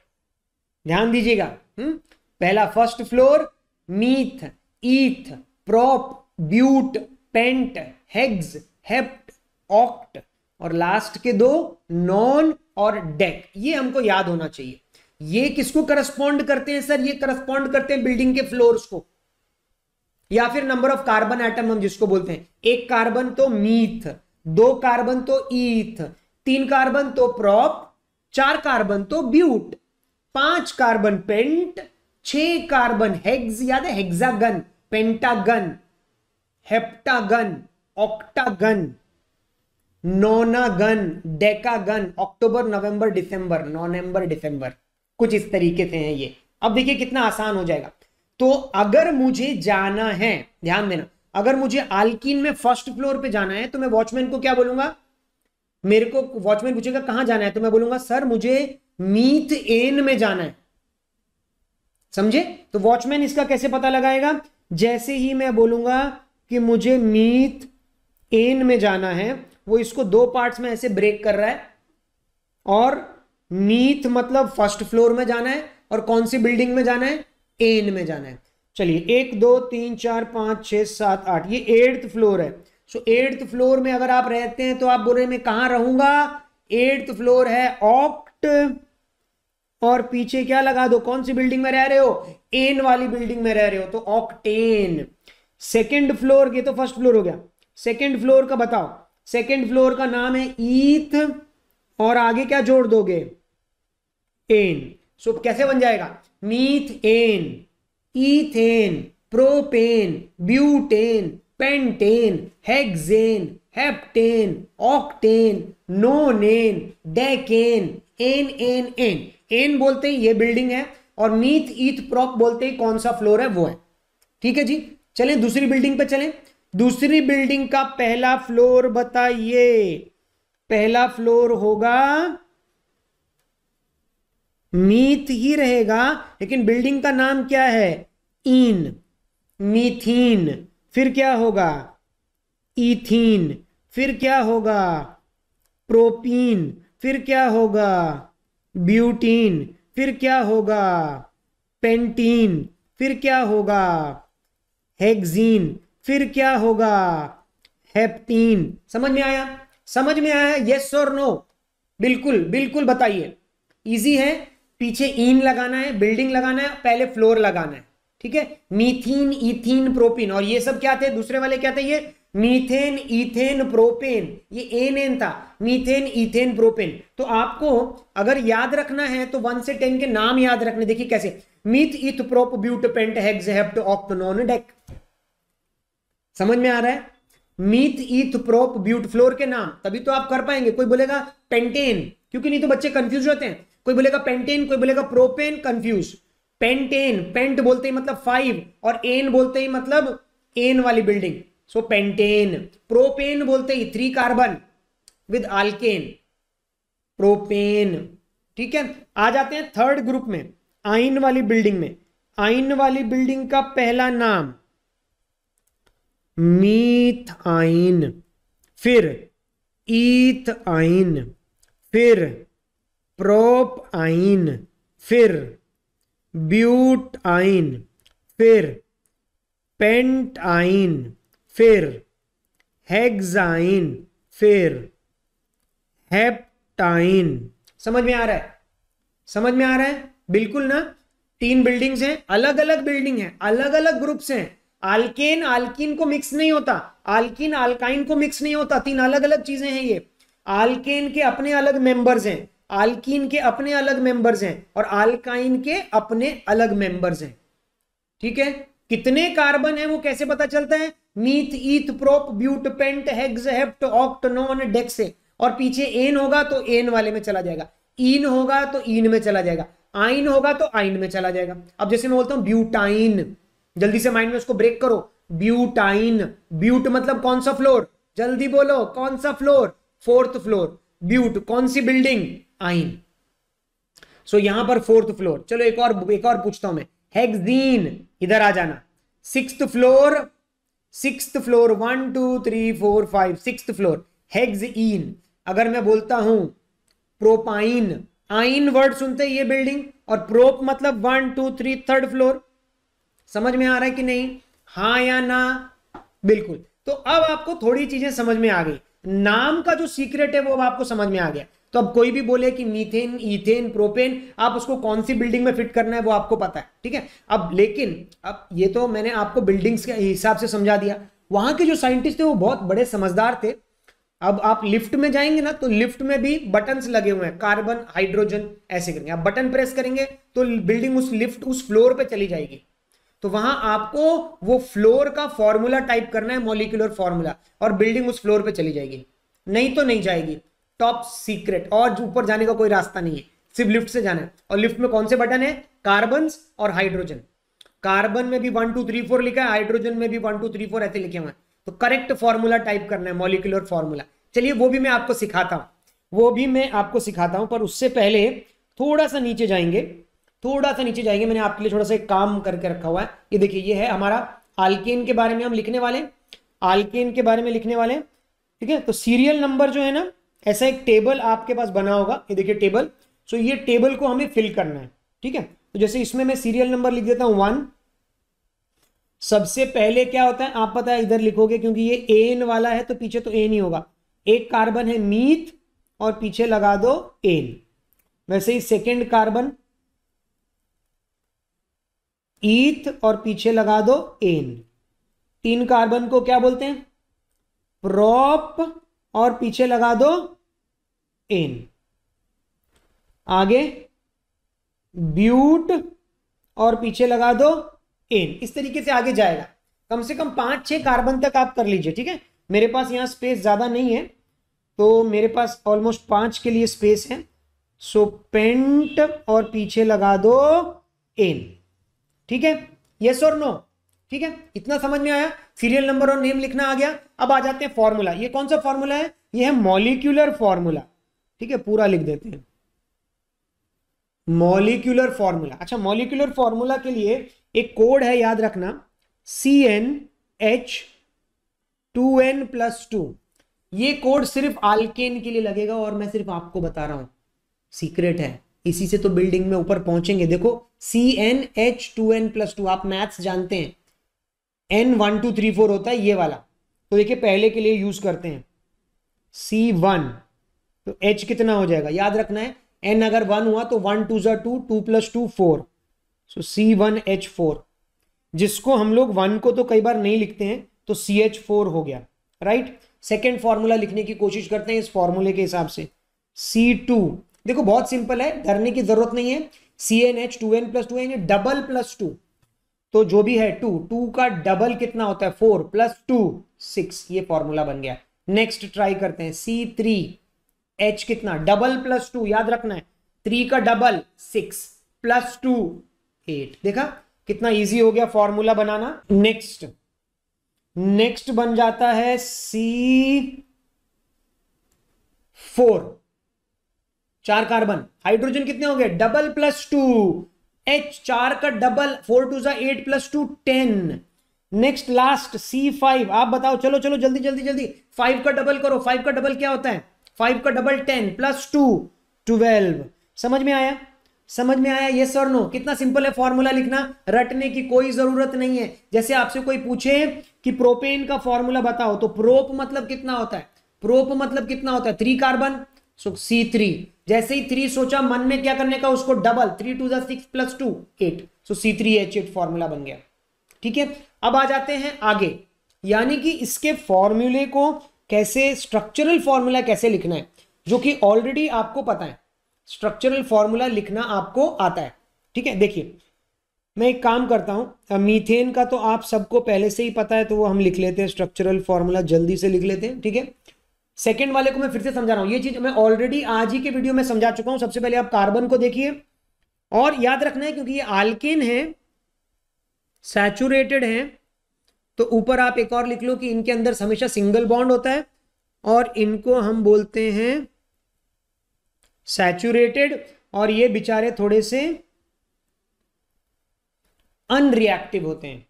ध्यान दीजिएगा, पहला first floor meth, eth, prop, but, pent, hex, hept, oct, और लास्ट के 2 नॉन और डेक। ये हमको याद होना चाहिए। ये किसको करस्पॉन्ड करते हैं सर? ये करस्पॉन्ड करते हैं बिल्डिंग के फ्लोर्स को, या फिर नंबर ऑफ कार्बन एटम हम जिसको बोलते हैं। 1 कार्बन तो मीथ, 2 कार्बन तो ईथ, 3 कार्बन तो प्रोप, 4 कार्बन तो but, 5 carbon pent, 6 carbon hex, याद है hexagon, pentagon, heptagon, octagon, nonagon, decagon, अक्टूबर नवंबर दिसंबर, नवंबर दिसंबर, कुछ इस तरीके से हैं ये। अब देखिए कितना आसान हो जाएगा। तो अगर मुझे जाना है, ध्यान देना, अगर मुझे आल्कीन में फर्स्ट फ्लोर पे जाना है तो मैं वॉचमैन को क्या बोलूंगा? मेरे को वॉचमैन पूछेगा कहां जाना है, तो मैं बोलूंगा सर मुझे मीथ एन में जाना है। समझे? तो वॉचमैन इसका कैसे पता लगाएगा? जैसे ही मैं बोलूंगा कि मुझे मीथ एन में जाना है, वो इसको 2 पार्ट्स में ऐसे ब्रेक कर रहा है, और मीथ मतलब फर्स्ट फ्लोर में जाना है, और कौन सी बिल्डिंग में जाना है, एन में जाना है। चलिए 1 2 3 4 5 6 7 8, ये 8th फ्लोर है। सो 8th फ्लोर में अगर आप रहते हैं तो आप बोल रहे हैं मैं कहां रहूंगा, 8th फ्लोर है ऑक्ट, और पीछे क्या लगा दो, कौन सी बिल्डिंग में रह रहे हो, एन वाली बिल्डिंग में रह रहे हो तो ऑक्टेन। सेकंड फ्लोर, ये तो फर्स्ट फ्लोर हो गया, सेकंड फ्लोर का बताओ, सेकंड फ्लोर का नाम है ईथ, और आगे क्या जोड़ दोगे, एन। सो कैसे बन जाएगा, methane, ethane, propane, butane, pentane, hexane, heptane, octane, nonane, decane, n n n. N बोलते ही ये बिल्डिंग है, और मीथ ईथ प्रोप बोलते ही कौन सा फ्लोर है वो है। ठीक है जी, चलें दूसरी बिल्डिंग पे चलें। दूसरी बिल्डिंग का पहला फ्लोर बताइए। पहला फ्लोर होगा, मीथ ही रहेगा, लेकिन बिल्डिंग का नाम क्या है, ईन, मीथीन। फिर क्या होगा, ईथीन। फिर क्या होगा, प्रोपीन। फिर क्या होगा, ब्यूटीन। फिर क्या होगा, पेंटीन। फिर क्या होगा, हेक्सीन। फिर क्या होगा, हेप्टीन। समझ में आया, समझ में आया, यस और नो, बिल्कुल बिल्कुल बताइए। इजी है, पीछे इन लगाना है, बिल्डिंग लगाना है, पहले फ्लोर लगाना है। ठीक है, मीथीन, ईथीन, प्रोपीन, और ये सब क्या थे, दूसरे वाले क्या थे, ये मीथेन, ईथेन, प्रोपेन, ये एन एन था, मीथेन, ईथेन, प्रोपेन। तो आपको अगर याद रखना है तो 1 से 10 के नाम याद रखने, देखिए कैसे, meth eth prop but pent hex hept oct non dec. समझ में आ रहा है, meth eth prop but, floor के नाम, तभी तो आप कर पाएंगे। कोई बोलेगा पेंटेन, क्योंकि नहीं तो बच्चे कंफ्यूज होते हैं, कोई बोलेगा पेंटेन, कोई बोलेगा प्रोपेन, कंफ्यूज। पेंटेन, पेंट बोलते ही मतलब 5, और एन बोलते ही मतलब एन वाली बिल्डिंग, सो पेंटेन। प्रोपेन बोलते ही 3 कार्बन विद आल्केन, प्रोपेन। ठीक है, आ जाते हैं थर्ड ग्रुप में, आइन वाली बिल्डिंग में। आइन वाली बिल्डिंग का पहला नाम मीथाइन, फिर ईथाइन, फिर प्रोपाइन, फिर ब्यूटाइन, फिर पेंटाइन, फिर हेक्साइन, फिर हेप्टाइन। समझ में आ रहा है, समझ में आ रहा है, बिल्कुल ना। 3 बिल्डिंग्स हैं, अलग अलग बिल्डिंग है, अलग अलग ग्रुप्स हैं। आल्केन आल्कीन को मिक्स नहीं होता, आल्कीन आल्काइन को मिक्स नहीं होता, 3 अलग अलग चीजें हैं ये। आल्केन के अपने अलग मेंबर्स हैं, आल्कीन के अपने अलग मेंबर्स हैं, और आल्काइन के अपने अलग मेंबर्स हैं। ठीक है, कितने कार्बन है वो कैसे पता चलता है, meth eth prop but pent hex hept oct non decs से, और पीछे एन होगा तो एन वाले में चला जाएगा, इन होगा तो इन में चला जाएगा, आइन होगा तो आइन में चला जाएगा। अब जैसे मैं बोलता हूं ब्यूटाइन, जल्दी से माइंड में उसको ब्रेक करो, ब्यूटाइन। ब्यूट मतलब कौन सा फ्लोर, जल्दी बोलो कौन सा फ्लोर, 4th फ्लोर। ब्यूट कौन सी बिल्डिंग, आइन। सो यहां पर 4th फ्लोर। चलो एक और पूछता हूं मैं, हेक्सीन, इधर आ जाना, 6th floor, 6th floor, 1 2 3 4 5, 6th floor, hexene. अगर मैं बोलता हूं प्रोपाइन, आइन वर्ड सुनते ये बिल्डिंग, और प्रोप मतलब 1 2 3 3rd फ्लोर। समझ में आ रहा है कि नहीं, हाँ या ना, बिल्कुल। तो अब आपको थोड़ी चीजें समझ में आ गई, नाम का जो सीक्रेट है वो अब आपको समझ में आ गया। तो अब कोई भी बोले कि मीथेन, ईथेन, प्रोपेन, आप उसको कौन सी बिल्डिंग में फिट करना है वो आपको पता है। ठीक है, अब लेकिन अब ये तो मैंने आपको बिल्डिंग्स के हिसाब से समझा दिया, वहां के जो साइंटिस्ट थे वो बहुत बड़े समझदार थे। अब आप लिफ्ट में जाएंगे ना, तो लिफ्ट में भी बटन्स लगे हुए हैं, कार्बन, हाइड्रोजन, ऐसे करेंगे आप, बटन प्रेस करेंगे तो बिल्डिंग उस लिफ्ट उस फ्लोर पे चली जाएगी। तो वहां आपको वो फ्लोर का फॉर्मूला टाइप करना है, मॉलिक्यूलर फॉर्मूला, और बिल्डिंग उस फ्लोर पे चली जाएगी, नहीं तो नहीं जाएगी। टॉप सीक्रेट, और ऊपर जाने का कोई रास्ता नहीं है, सिर्फ लिफ्ट से जाना है। और लिफ्ट में कौन से बटन है, कार्बन और हाइड्रोजन। कार्बन में भी 1 2 3 4 लिखा है, हाइड्रोजन में भी 1 2 3 4 ऐसे लिखे हुए हैं। तो करेक्ट फॉर्मूला टाइप करना है, मॉलिक्यूलर फॉर्मूला। चलिए वो भी मैं आपको सिखाता हूं, वो भी मैं आपको सिखाता हूं, पर उससे पहले थोड़ा सा नीचे जाएंगे, थोड़ा सा नीचे जाएंगे। मैंने आपके लिए थोड़ा सा एक काम करके रखा हुआ है, ये देखिए, ये है हमारा आल्केन के बारे में हम लिखने वाले, आल्केन के बारे में लिखने वाले। ठीक है, तो सीरियल नंबर जो है ना, ऐसा एक टेबल आपके पास बना होगा, ये देखिए टेबल। सो ये टेबल को हमें फिल करना है। ठीक है, तो जैसे इसमें मैं सीरियल नंबर लिख देता हूं 1। सबसे पहले क्या होता है आप पता है, इधर लिखोगे क्योंकि ये एन वाला है तो पीछे तो एन ही होगा। एक कार्बन है मीथ और पीछे लगा दो एन। वैसे ही सेकेंड कार्बन ईथ और पीछे लगा दो एन। 3 कार्बन को क्या बोलते हैं, प्रोप और पीछे लगा दो एन। आगे ब्यूट और पीछे लगा दो एन। इस तरीके से आगे जाएगा। कम से कम 5-6 कार्बन तक आप कर लीजिए, ठीक है। मेरे पास यहां स्पेस ज्यादा नहीं है तो मेरे पास ऑलमोस्ट 5 के लिए स्पेस है। सो पेंट और पीछे लगा दो एन, ठीक है। यस और नो, ठीक है। इतना समझ में आया, सीरियल नंबर और नेम लिखना आ गया। अब आ जाते हैं फॉर्मूला। ये कौन सा फॉर्मूला है, ये है मॉलिक्यूलर फॉर्मूला, ठीक है। पूरा लिख देते हैं मॉलिक्यूलर फॉर्मूला। अच्छा, मॉलिक्यूलर फॉर्मूला के लिए एक कोड है, याद रखना, CnH2n+2। ये कोड सिर्फ आल्केन के लिए लगेगा और मैं सिर्फ आपको बता रहा हूं, सीक्रेट है। इसी से तो बिल्डिंग में ऊपर पहुंचेंगे। देखो CnH2n+2, आप मैथ्स जानते हैं, N 1 2 3 4 होता है ये वाला। तो देखिए पहले के लिए यूज करते हैं C1, तो H कितना हो जाएगा, याद रखना है। N अगर 1 हुआ तो 1 2 2, 2 + 2 4, सो C1H4। जिसको हम लोग 1 को तो कई बार नहीं लिखते हैं तो CH4 हो गया, राइट। सेकेंड फॉर्मूला लिखने की कोशिश करते हैं इस फॉर्मूले के हिसाब से। C2, देखो बहुत सिंपल है, डरने की जरूरत नहीं है। CnH2n+2 है, डबल +2, तो जो भी है 2 का डबल कितना होता है 4 + 2 6, ये फॉर्मूला बन गया। नेक्स्ट ट्राई करते हैं C3H, कितना डबल +2, याद रखना है, 3 का डबल 6 + 2 8। देखा कितना इजी हो गया फॉर्मूला बनाना। नेक्स्ट बन जाता है C4, 4 कार्बन, हाइड्रोजन कितने हो गए, डबल +2, H 4 का डबल, 4 2 8 + 2 10। नेक्स्ट लास्ट C5, आप बताओ, चलो चलो जल्दी जल्दी जल्दी, 5 का डबल करो। 5 का डबल क्या होता है, 5 का डबल 10 + 2 12। समझ में आया, समझ में आया, यस और नो। कितना सिंपल है फॉर्मूला लिखना, रटने की कोई जरूरत नहीं है। जैसे आपसे कोई पूछे कि प्रोपेन का फॉर्मूला बताओ, तो प्रोप मतलब कितना होता है, प्रोप मतलब कितना होता है 3 कार्बन, सो C3। जैसे ही 3 सोचा मन में क्या करने का, उसको डबल, 3 2 6 + 2 8, सो C3H8 फॉर्मूला बन गया, ठीक है। अब आ जाते हैं आगे, यानी कि इसके फॉर्मूले को कैसे, स्ट्रक्चरल फॉर्मूला कैसे लिखना है, जो कि ऑलरेडी आपको पता है। स्ट्रक्चरल फॉर्मूला लिखना आपको आता है, ठीक है। देखिए मैं एक काम करता हूं, मीथेन का तो आप सबको पहले से ही पता है, तो वो हम लिख लेते हैं, स्ट्रक्चरल फॉर्मूला जल्दी से लिख लेते हैं, ठीक है। सेकेंड वाले को मैं फिर से समझा रहा हूं, ये चीज मैं ऑलरेडी आज ही के वीडियो में समझा चुका हूं। सबसे पहले आप कार्बन को देखिए और याद रखना है, क्योंकि ये आल्केन है, सैचुरेटेड है, तो ऊपर आप एक और लिख लो कि इनके अंदर हमेशा सिंगल बॉन्ड होता है और इनको हम बोलते हैं सैचुरेटेड, और ये बेचारे थोड़े से अनरिएक्टिव होते हैं,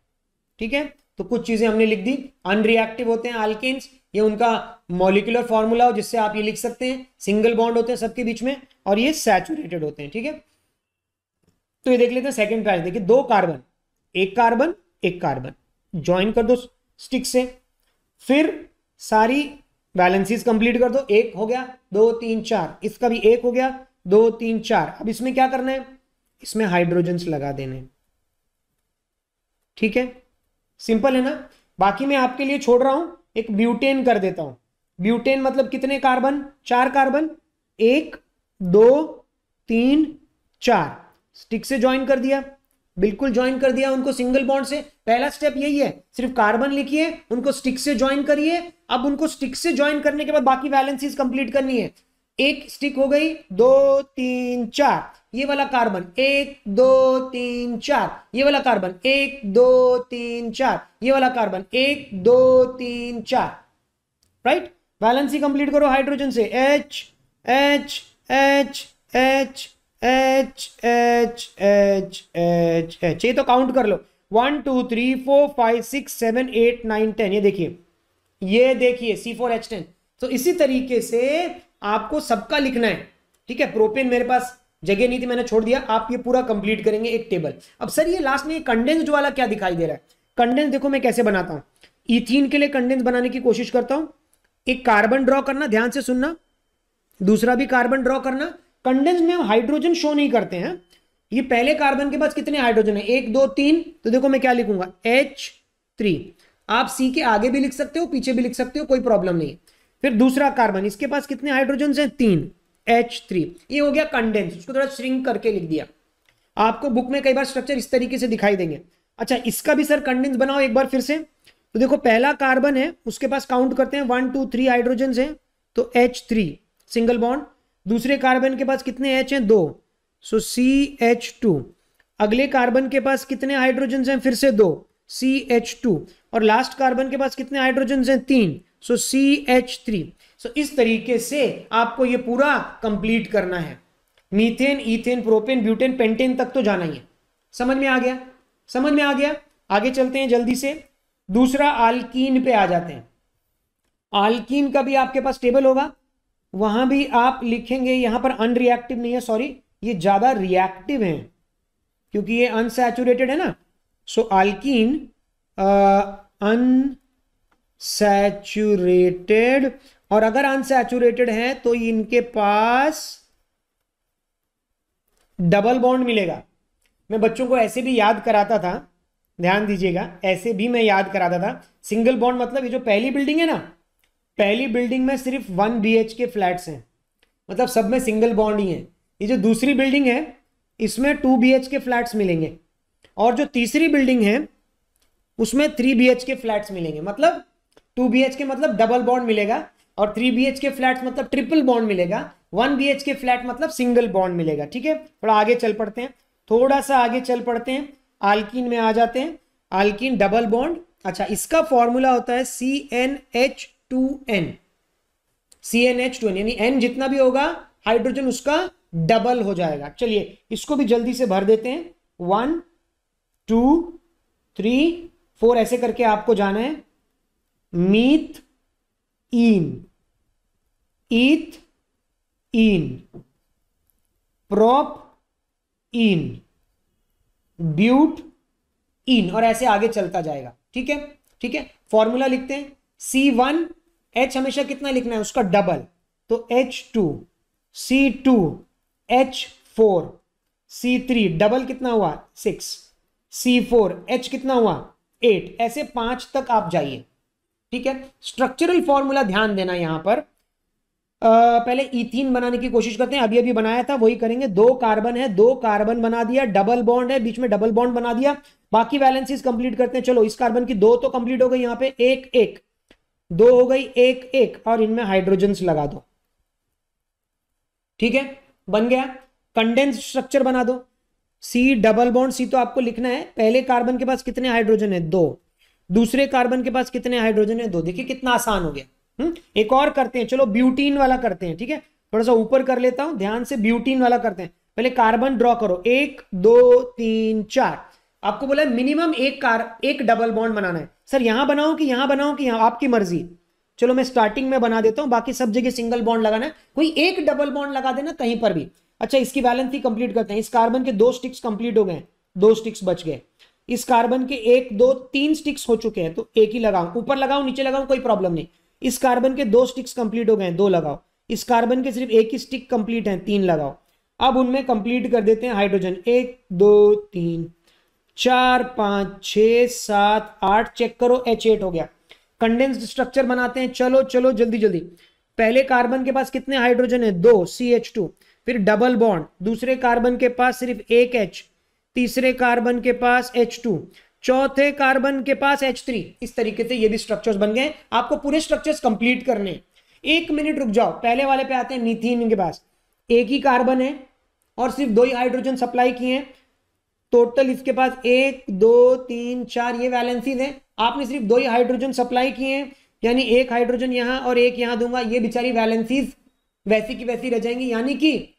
ठीक है। तो कुछ चीजें हमने लिख दी, अनरिएक्टिव होते हैं अल्केन्स, ये उनका मॉलिक्यूलर फॉर्मूला हो जिससे आप ये लिख सकते हैं, सिंगल बॉन्ड होते हैं सबके बीच में, और ये सैचुरेटेड होते हैं, ठीक है। तो ये देख लेते हैं सेकंड पैच। देखिए 2 कार्बन, एक कार्बन एक कार्बन, ज्वाइन कर दो स्टिक से, फिर सारी वैलेंसीज कंप्लीट कर दो। 1 हो गया, 2 3 4, इसका भी 1 हो गया, 2 3 4। अब इसमें क्या करना है, इसमें हाइड्रोजन्स लगा देने, ठीक है, सिंपल है ना। बाकी मैं आपके लिए छोड़ रहा हूं, एक ब्यूटेन कर देता हूं। ब्यूटेन मतलब कितने कार्बन, 4 कार्बन, 1 2 3 4, स्टिक से ज्वाइन कर दिया, बिल्कुल ज्वाइन कर दिया उनको सिंगल बॉन्ड से। पहला स्टेप यही है, सिर्फ कार्बन लिखिए, उनको स्टिक से ज्वाइन करिए। अब उनको स्टिक से ज्वाइन करने के बाद बाकी वैलेंसीज कंप्लीट करनी है। एक स्टिक हो गई, 2 3 4, ये वाला कार्बन 1 2 3 4, ये वाला कार्बन 1 2 3 4, ये वाला कार्बन 1 2 3 4, राइट। वैलेंसी कंप्लीट करो हाइड्रोजन से, H H H H H H H H H, ये तो काउंट कर लो, 1 2 3 4 5 6 7 8 9 10। ये देखिए C4H10। तो इसी तरीके से आपको सबका लिखना है, ठीक है। प्रोपेन मेरे पास जगह नहीं थी मैंने छोड़ दिया, आप ये पूरा कंप्लीट करेंगे एक टेबल। अब सर ये लास्ट में कंडेंस्ड वाला क्या दिखाई दे रहा है? कंडेंस देखो मैं कैसे बनाता हूं, इथीन के लिए कंडेंस बनाने की कोशिश करता हूं। एक कार्बन ड्रॉ करना, ध्यान से सुनना, दूसरा भी कार्बन ड्रॉ करना। कंडेंस में हम हाइड्रोजन शो नहीं करते हैं। ये पहले कार्बन के पास कितने हाइड्रोजन है? 1 2 3, तो देखो मैं क्या लिखूंगा, H3। आप सी के आगे भी लिख सकते हो, पीछे भी लिख सकते हो, कोई प्रॉब्लम नहीं। फिर दूसरा कार्बन, इसके पास कितने हाइड्रोजन हैं? 3, H3। ये हो गया कंडेंस, उसको थोड़ा श्रिंक करके लिख दिया। आपको बुक में कई बार स्ट्रक्चर इस तरीके से दिखाई देंगे। अच्छा इसका भी सर कंडेंस बनाओ एक बार फिर से। तो देखो पहला कार्बन है, उसके पास काउंट करते हैं 1 2 3 हाइड्रोजन है, तो H3 सिंगल बॉन्ड। दूसरे कार्बन के पास कितने H हैं? 2, सो CH2। अगले कार्बन के पास कितने हाइड्रोजन हैं? फिर से 2, CH2। और लास्ट कार्बन के पास कितने हाइड्रोजन हैं? 3, सो CH3। सो इस तरीके से आपको ये पूरा कंप्लीट करना है। Methane, ethane, propane, butane, pentane तक तो जाना ही है। समझ में आ गया? समझ में आ गया। आगे चलते हैं जल्दी से, दूसरा आल्कीन पे आ जाते हैं। आल्कीन का भी आपके पास टेबल होगा, वहां भी आप लिखेंगे। यहां पर अनरिएक्टिव नहीं है, सॉरी, ये ज्यादा रिएक्टिव है क्योंकि ये अनसैचुरेटेड है ना। सो आल्कीन अनसैचुरेटेड, और अगर अनसैचुरेटेड है तो इनके पास डबल बॉन्ड मिलेगा। मैं बच्चों को ऐसे भी याद कराता था, ध्यान दीजिएगा, ऐसे भी मैं याद कराता था। सिंगल बॉन्ड मतलब ये जो पहली बिल्डिंग है ना, पहली बिल्डिंग में सिर्फ 1 BHK फ्लैट्स हैं, मतलब सब में सिंगल बॉन्ड ही है। ये जो दूसरी बिल्डिंग है इसमें 2 BHK फ्लैट्स मिलेंगे, और जो तीसरी बिल्डिंग है उसमें 3 BHK फ्लैट्स मिलेंगे। मतलब 2 BHK मतलब डबल बॉन्ड मिलेगा, और 3 BHK फ्लैट्स मतलब ट्रिपल बॉन्ड मिलेगा। 1 BHK फ्लैट मतलब सिंगल बॉन्ड मिलेगा। ठीक है, थोड़ा आगे चल पड़ते हैं, थोड़ा सा आगे चल पड़ते हैं, आल्कीन में आ जाते हैं। आल्कीन डबल बॉन्ड, अच्छा इसका फॉर्मूला होता है CnH2n। CnH2n यानी N जितना भी होगा हाइड्रोजन उसका डबल हो जाएगा। चलिए इसको भी जल्दी से भर देते हैं, 1 2 3 4 ऐसे करके आपको जाना है। मीथ इन, ईथ इन, प्रोप इन, ब्यूट इन, और ऐसे आगे चलता जाएगा। ठीक है, ठीक है। फॉर्मूला लिखते हैं, C1, H हमेशा कितना लिखना है? उसका डबल, तो H2, C2, H4, C3 double कितना हुआ? 6, C4, H कितना हुआ? 8, ऐसे 5 तक आप जाइए। ठीक है, स्ट्रक्चरल फॉर्मूला ध्यान देना यहां पर। पहले इथीन बनाने की कोशिश करते हैं, अभी अभी बनाया था वही करेंगे। 2 कार्बन है, 2 कार्बन बना दिया, डबल बॉन्ड है, बीच में डबल बॉन्ड बना दिया। बाकी वैलेंसीज कंप्लीट करते हैं। चलो इस कार्बन की 2 तो कंप्लीट हो गई, यहां पे 1 1, 2 हो गई, 1 1, और इनमें हाइड्रोजन्स लगा दो। ठीक है, बन गया। कंडेंस्ड स्ट्रक्चर बना दो, C डबल बॉन्ड, C तो आपको लिखना है। पहले कार्बन के पास कितने हाइड्रोजन है? 2। दूसरे कार्बन के पास कितने हाइड्रोजन है? 2। देखिए कितना आसान हो गया। एक और करते हैं, चलो ब्यूटीन वाला करते हैं। ठीक है, थोड़ा सा ऊपर कर लेता हूं, ध्यान से ब्यूटीन वाला करते हैं। पहले कार्बन ड्रॉ करो, 1 2 3 4। आपको बोला मिनिमम एक डबल बॉन्ड बनाना है। सर यहां बनाओ कि यहां बनाओ कि यहां, आपकी मर्जी। चलो मैं स्टार्टिंग में बना देता हूं, बाकी सब जगह सिंगल बॉन्ड लगाना है, कोई एक डबल बॉन्ड लगा देना कहीं पर भी। अच्छा इसकी वैलेंसी कंप्लीट करते हैं। इस कार्बन के 2 स्टिक्स कंप्लीट हो गए, 2 स्टिक्स बच गए। इस कार्बन के 1 2 3 स्टिक्स हो चुके हैं, तो एक ही लगाऊं, ऊपर लगाऊं नीचे लगाऊं कोई प्रॉब्लम नहीं। इस कार्बन के 2 स्टिक्स कंप्लीट हो गए, 2 लगाओ। इस कार्बन के सिर्फ एक ही स्टिक कंप्लीट है, 3 लगाओ। अब उनमें कंप्लीट कर देते हैं हाइड्रोजन, 1 2 3 4 5 6 7 8, चेक करो H8 हो गया। कंडेंस्ड स्ट्रक्चर बनाते हैं, चलो चलो जल्दी जल्दी। पहले कार्बन के पास कितने हाइड्रोजन है? 2, CH2। फिर डबल बॉन्ड, दूसरे कार्बन के पास सिर्फ एक H, तीसरे कार्बन के पास H2, चौथे कार्बन के पास H3। इस तरीके से ये भी स्ट्रक्चर्स बन गए। आपको पूरे स्ट्रक्चर्स कंप्लीट करने हैं। 1 मिनट रुक जाओ, पहले वाले पे आते हैं। मीथेन के पास एक ही कार्बन है और सिर्फ 2 ही हाइड्रोजन सप्लाई किए हैं। टोटल इसके पास 1 2 3 4 ये वैलेंसीज है। आपने सिर्फ 2 ही हाइड्रोजन सप्लाई किए हैं, यानी एक हाइड्रोजन यहां और एक यहां दूंगा, ये बेचारी वैलेंसीज वैसी की वैसी रह जाएंगी, यानी कि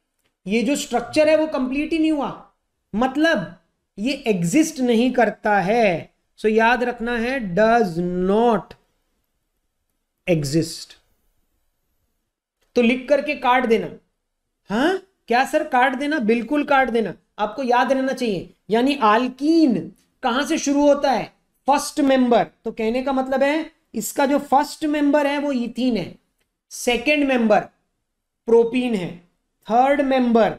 ये जो स्ट्रक्चर है वो कंप्लीट ही नहीं हुआ, मतलब ये एग्जिस्ट नहीं करता है। सो याद रखना है, डज नॉट एग्जिस्ट। तो लिख करके काट देना। हाँ क्या सर काट देना? बिल्कुल काट देना, आपको याद रहना चाहिए। यानी आल्कीन कहां से शुरू होता है? First member. तो कहने का मतलब है इसका जो फर्स्ट मेंबर है वो इथीन है, सेकेंड मेंबर प्रोपीन है, थर्ड मेंबर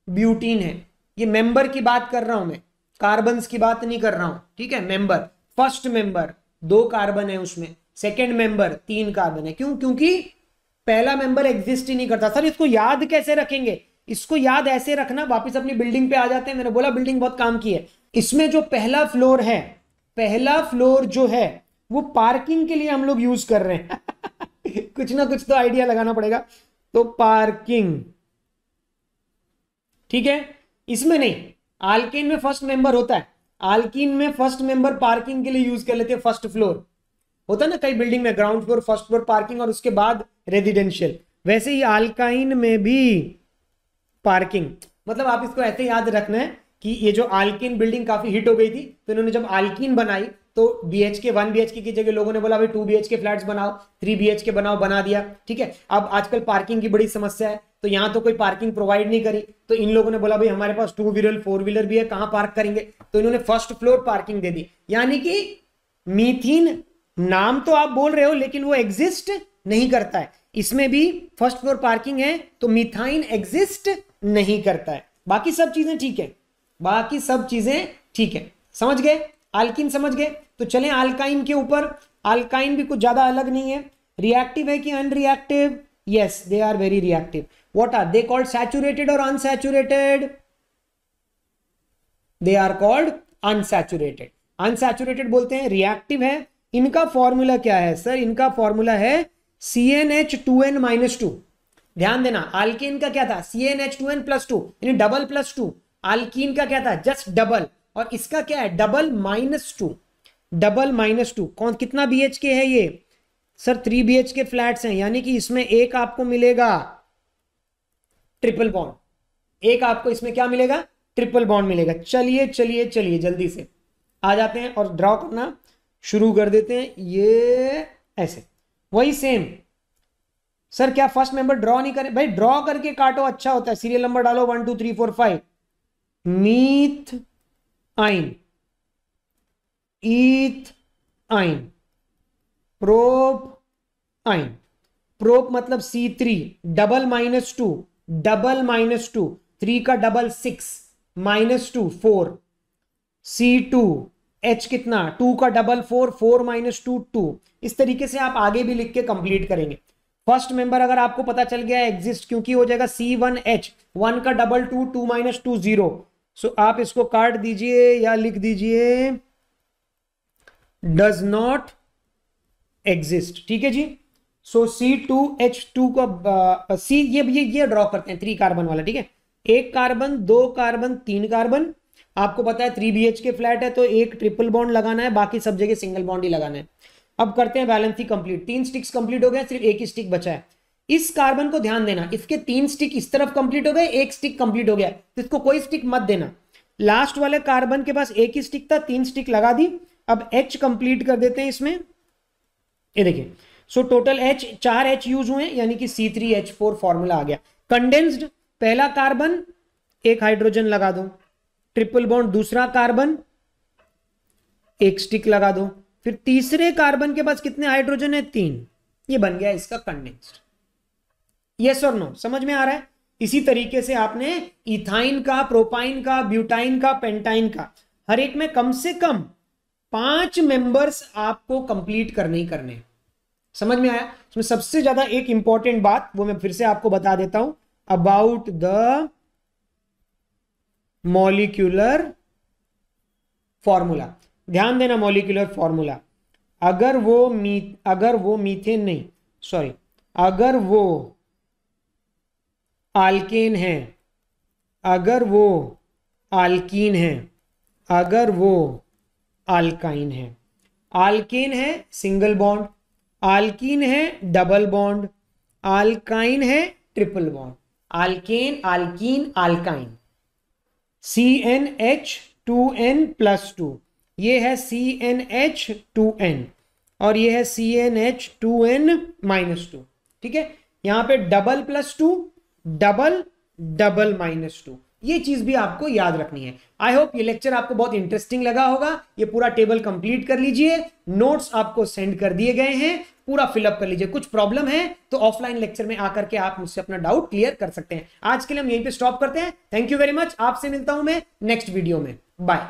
ब्यूटीन है। ये मेंबर की बात कर रहा हूं मैं, कार्बन्स की बात नहीं कर रहा हूं, ठीक है। मेंबर, फर्स्ट मेंबर 2 कार्बन है उसमें, सेकेंड मेंबर 3 कार्बन है। क्यों? क्योंकि पहला मेंबर एग्जिस्ट ही नहीं करता। सर इसको याद कैसे रखेंगे? इसको याद ऐसे रखना, वापस अपनी बिल्डिंग पे आ जाते हैं। मैंने बोला बिल्डिंग बहुत काम की है। इसमें जो पहला फ्लोर है, पहला फ्लोर जो है वो पार्किंग के लिए हम लोग यूज कर रहे हैं कुछ ना कुछ तो आइडिया लगाना पड़ेगा। तो पार्किंग, ठीक है। इसमें नहीं, आल्केन में फर्स्ट मेंबर होता है, आल्कीन में फर्स्ट मेंबर पार्किंग के लिए यूज कर लेते हैं। फर्स्ट फ्लोर होता है ना कई बिल्डिंग में, ground floor, first floor parking और उसके बाद रेजिडेंशियल। वैसे ही आल्काइन में भी पार्किंग। मतलब आप इसको ऐसे याद रखना है कि ये जो आल्कीन बिल्डिंग काफी हिट हो गई थी, तो इन्होंने जब आल्कीन बनाई तो BHK 1 BHK की जगह लोगों ने बोला भाई 2 BHK फ्लैट्स बनाओ, 3 BHK बनाओ, बना दिया, ठीक है। अब आजकल पार्किंग की बड़ी समस्या है, तो यहां तो कोई पार्किंग प्रोवाइड नहीं करी, तो इन लोगों ने बोला भाई हमारे पास 2 व्हीलर 4 व्हीलर भी है, कहां पार्क करेंगे? तो इन्होंने फर्स्ट फ्लोर पार्किंग दे दी। यानी कि मीथीन नाम तो आप बोल रहे हो लेकिन वो एग्जिस्ट नहीं करता है। इसमें भी फर्स्ट फ्लोर पार्किंग है तो मीथाइन एग्जिस्ट नहीं करता है। बाकी सब चीजें ठीक है, बाकी सब चीजें ठीक है। समझ गए? आल्कीन समझ गए? तो चलें आल्काइन के ऊपर। आल्काइन भी कुछ ज्यादा अलग नहीं है। रिएक्टिव है कि unreactive? Yes, they are very reactive. What are they called? Saturated और unsaturated? They are called unsaturated. Unsaturated बोलते हैं, रिएक्टिव है। इनका फॉर्मूला क्या है सर? इनका फॉर्मूला है CnH2n-2। ध्यान देना, आल्कीन का क्या था? CnH2n+2, यानी डबल +2। आल्कीन का क्या था? Just double. और इसका क्या है? डबल -2। डबल -2 कौन? कितना BHK है ये सर? 3 BHK फ्लैट्स हैं, यानी कि इसमें एक आपको मिलेगा ट्रिपल बॉन्ड। एक आपको इसमें क्या मिलेगा? ट्रिपल बॉन्ड मिलेगा। चलिए चलिए चलिए जल्दी से आ जाते हैं और ड्रॉ करना शुरू कर देते हैं। ये ऐसे वही सेम। सर क्या फर्स्ट मेंबर ड्रॉ नहीं करें? भाई ड्रॉ करके काटो, अच्छा होता है। सीरियल नंबर डालो 1 2 3 4 5। मीथ आइन, ईथ आइन, प्रोप आइन। प्रोप मतलब C3, डबल -2, डबल -2, 3 का डबल 6, -2 4। C2 H कितना? 2 का डबल 4, 4 -2 2। इस तरीके से आप आगे भी लिख के कंप्लीट करेंगे। फर्स्ट मेंबर अगर आपको पता चल गया एग्जिस्ट, क्योंकि हो जाएगा C1H, 1 का डबल 2, 2 -2 0। सो आप इसको काट दीजिए या लिख दीजिए डज नॉट एग्जिस्ट, ठीक है जी। सो C2H2 का सी ये ड्रॉ करते हैं 3 कार्बन वाला, ठीक है। 1 कार्बन, 2 कार्बन, 3 कार्बन। आपको पता है 3 BHK फ्लैट है तो एक ट्रिपल बॉन्ड लगाना है, बाकी सब जगह सिंगल बॉन्ड ही लगाना है। अब करते हैं वैलेंसी कंप्लीट। 3 स्टिक्स कंप्लीट हो गया, सिर्फ एक ही स्टिक बचा है। इस कार्बन को ध्यान देना, इसके 3 स्टिक इस तरफ कंप्लीट हो गए, एक स्टिक कंप्लीट हो गया, तो इसको कोई स्टिक मत देना। लास्ट वाले कार्बन के पास एक ही स्टिक था, 3 स्टिक लगा दी। अब H कंप्लीट कर देते हैं इसमें, ये देखिए। So total H 4 H use हुए, यानी कि C3H4 फॉर्मूला आ गया। कंडेंस्ड, पहला कार्बन एक हाइड्रोजन लगा दो, ट्रिपल बॉन्ड दूसरा कार्बन एक स्टिक लगा दो, फिर तीसरे कार्बन के पास कितने हाइड्रोजन है? 3। ये बन गया इसका कंडेंस्ड। यस और नो? समझ में आ रहा है? इसी तरीके से आपने इथाइन का, प्रोपाइन का, ब्यूटाइन का, पेंटाइन का, हर एक में कम से कम 5 मेंबर्स आपको कंप्लीट करने ही करने। समझ में आया? इसमें सबसे ज्यादा एक इंपॉर्टेंट बात वो मैं फिर से आपको बता देता हूं, अबाउट द मॉलिक्यूलर फॉर्मूला। ध्यान देना, मॉलिक्यूलर फॉर्मूला। अगर वो मीथेन नहीं, सॉरी, अगर वो आल्केन है, अगर वो आल्कीन है, अगर वो आल्काइन है। आल्केन है सिंगल बॉन्ड, आल्कीन है डबल बॉन्ड, आल्काइन है ट्रिपल बॉन्ड। आल्केन, आल्कीन, आल्काइन। CnH2n+2, ये है CnH2n और ये है CnH2n-2, ठीक है। यहां पे डबल +2 डबल डबल -2। ये चीज भी आपको याद रखनी है। आई होप ये लेक्चर आपको बहुत इंटरेस्टिंग लगा होगा। ये पूरा टेबल कंप्लीट कर लीजिए, नोट्स आपको सेंड कर दिए गए हैं, पूरा फिलअप कर लीजिए। कुछ प्रॉब्लम है तो ऑफलाइन लेक्चर में आकर के आप मुझसे अपना डाउट क्लियर कर सकते हैं। आज के लिए हम यहीं पे स्टॉप करते हैं। Thank you very much. आपसे मिलता हूं मैं नेक्स्ट वीडियो में। बाय।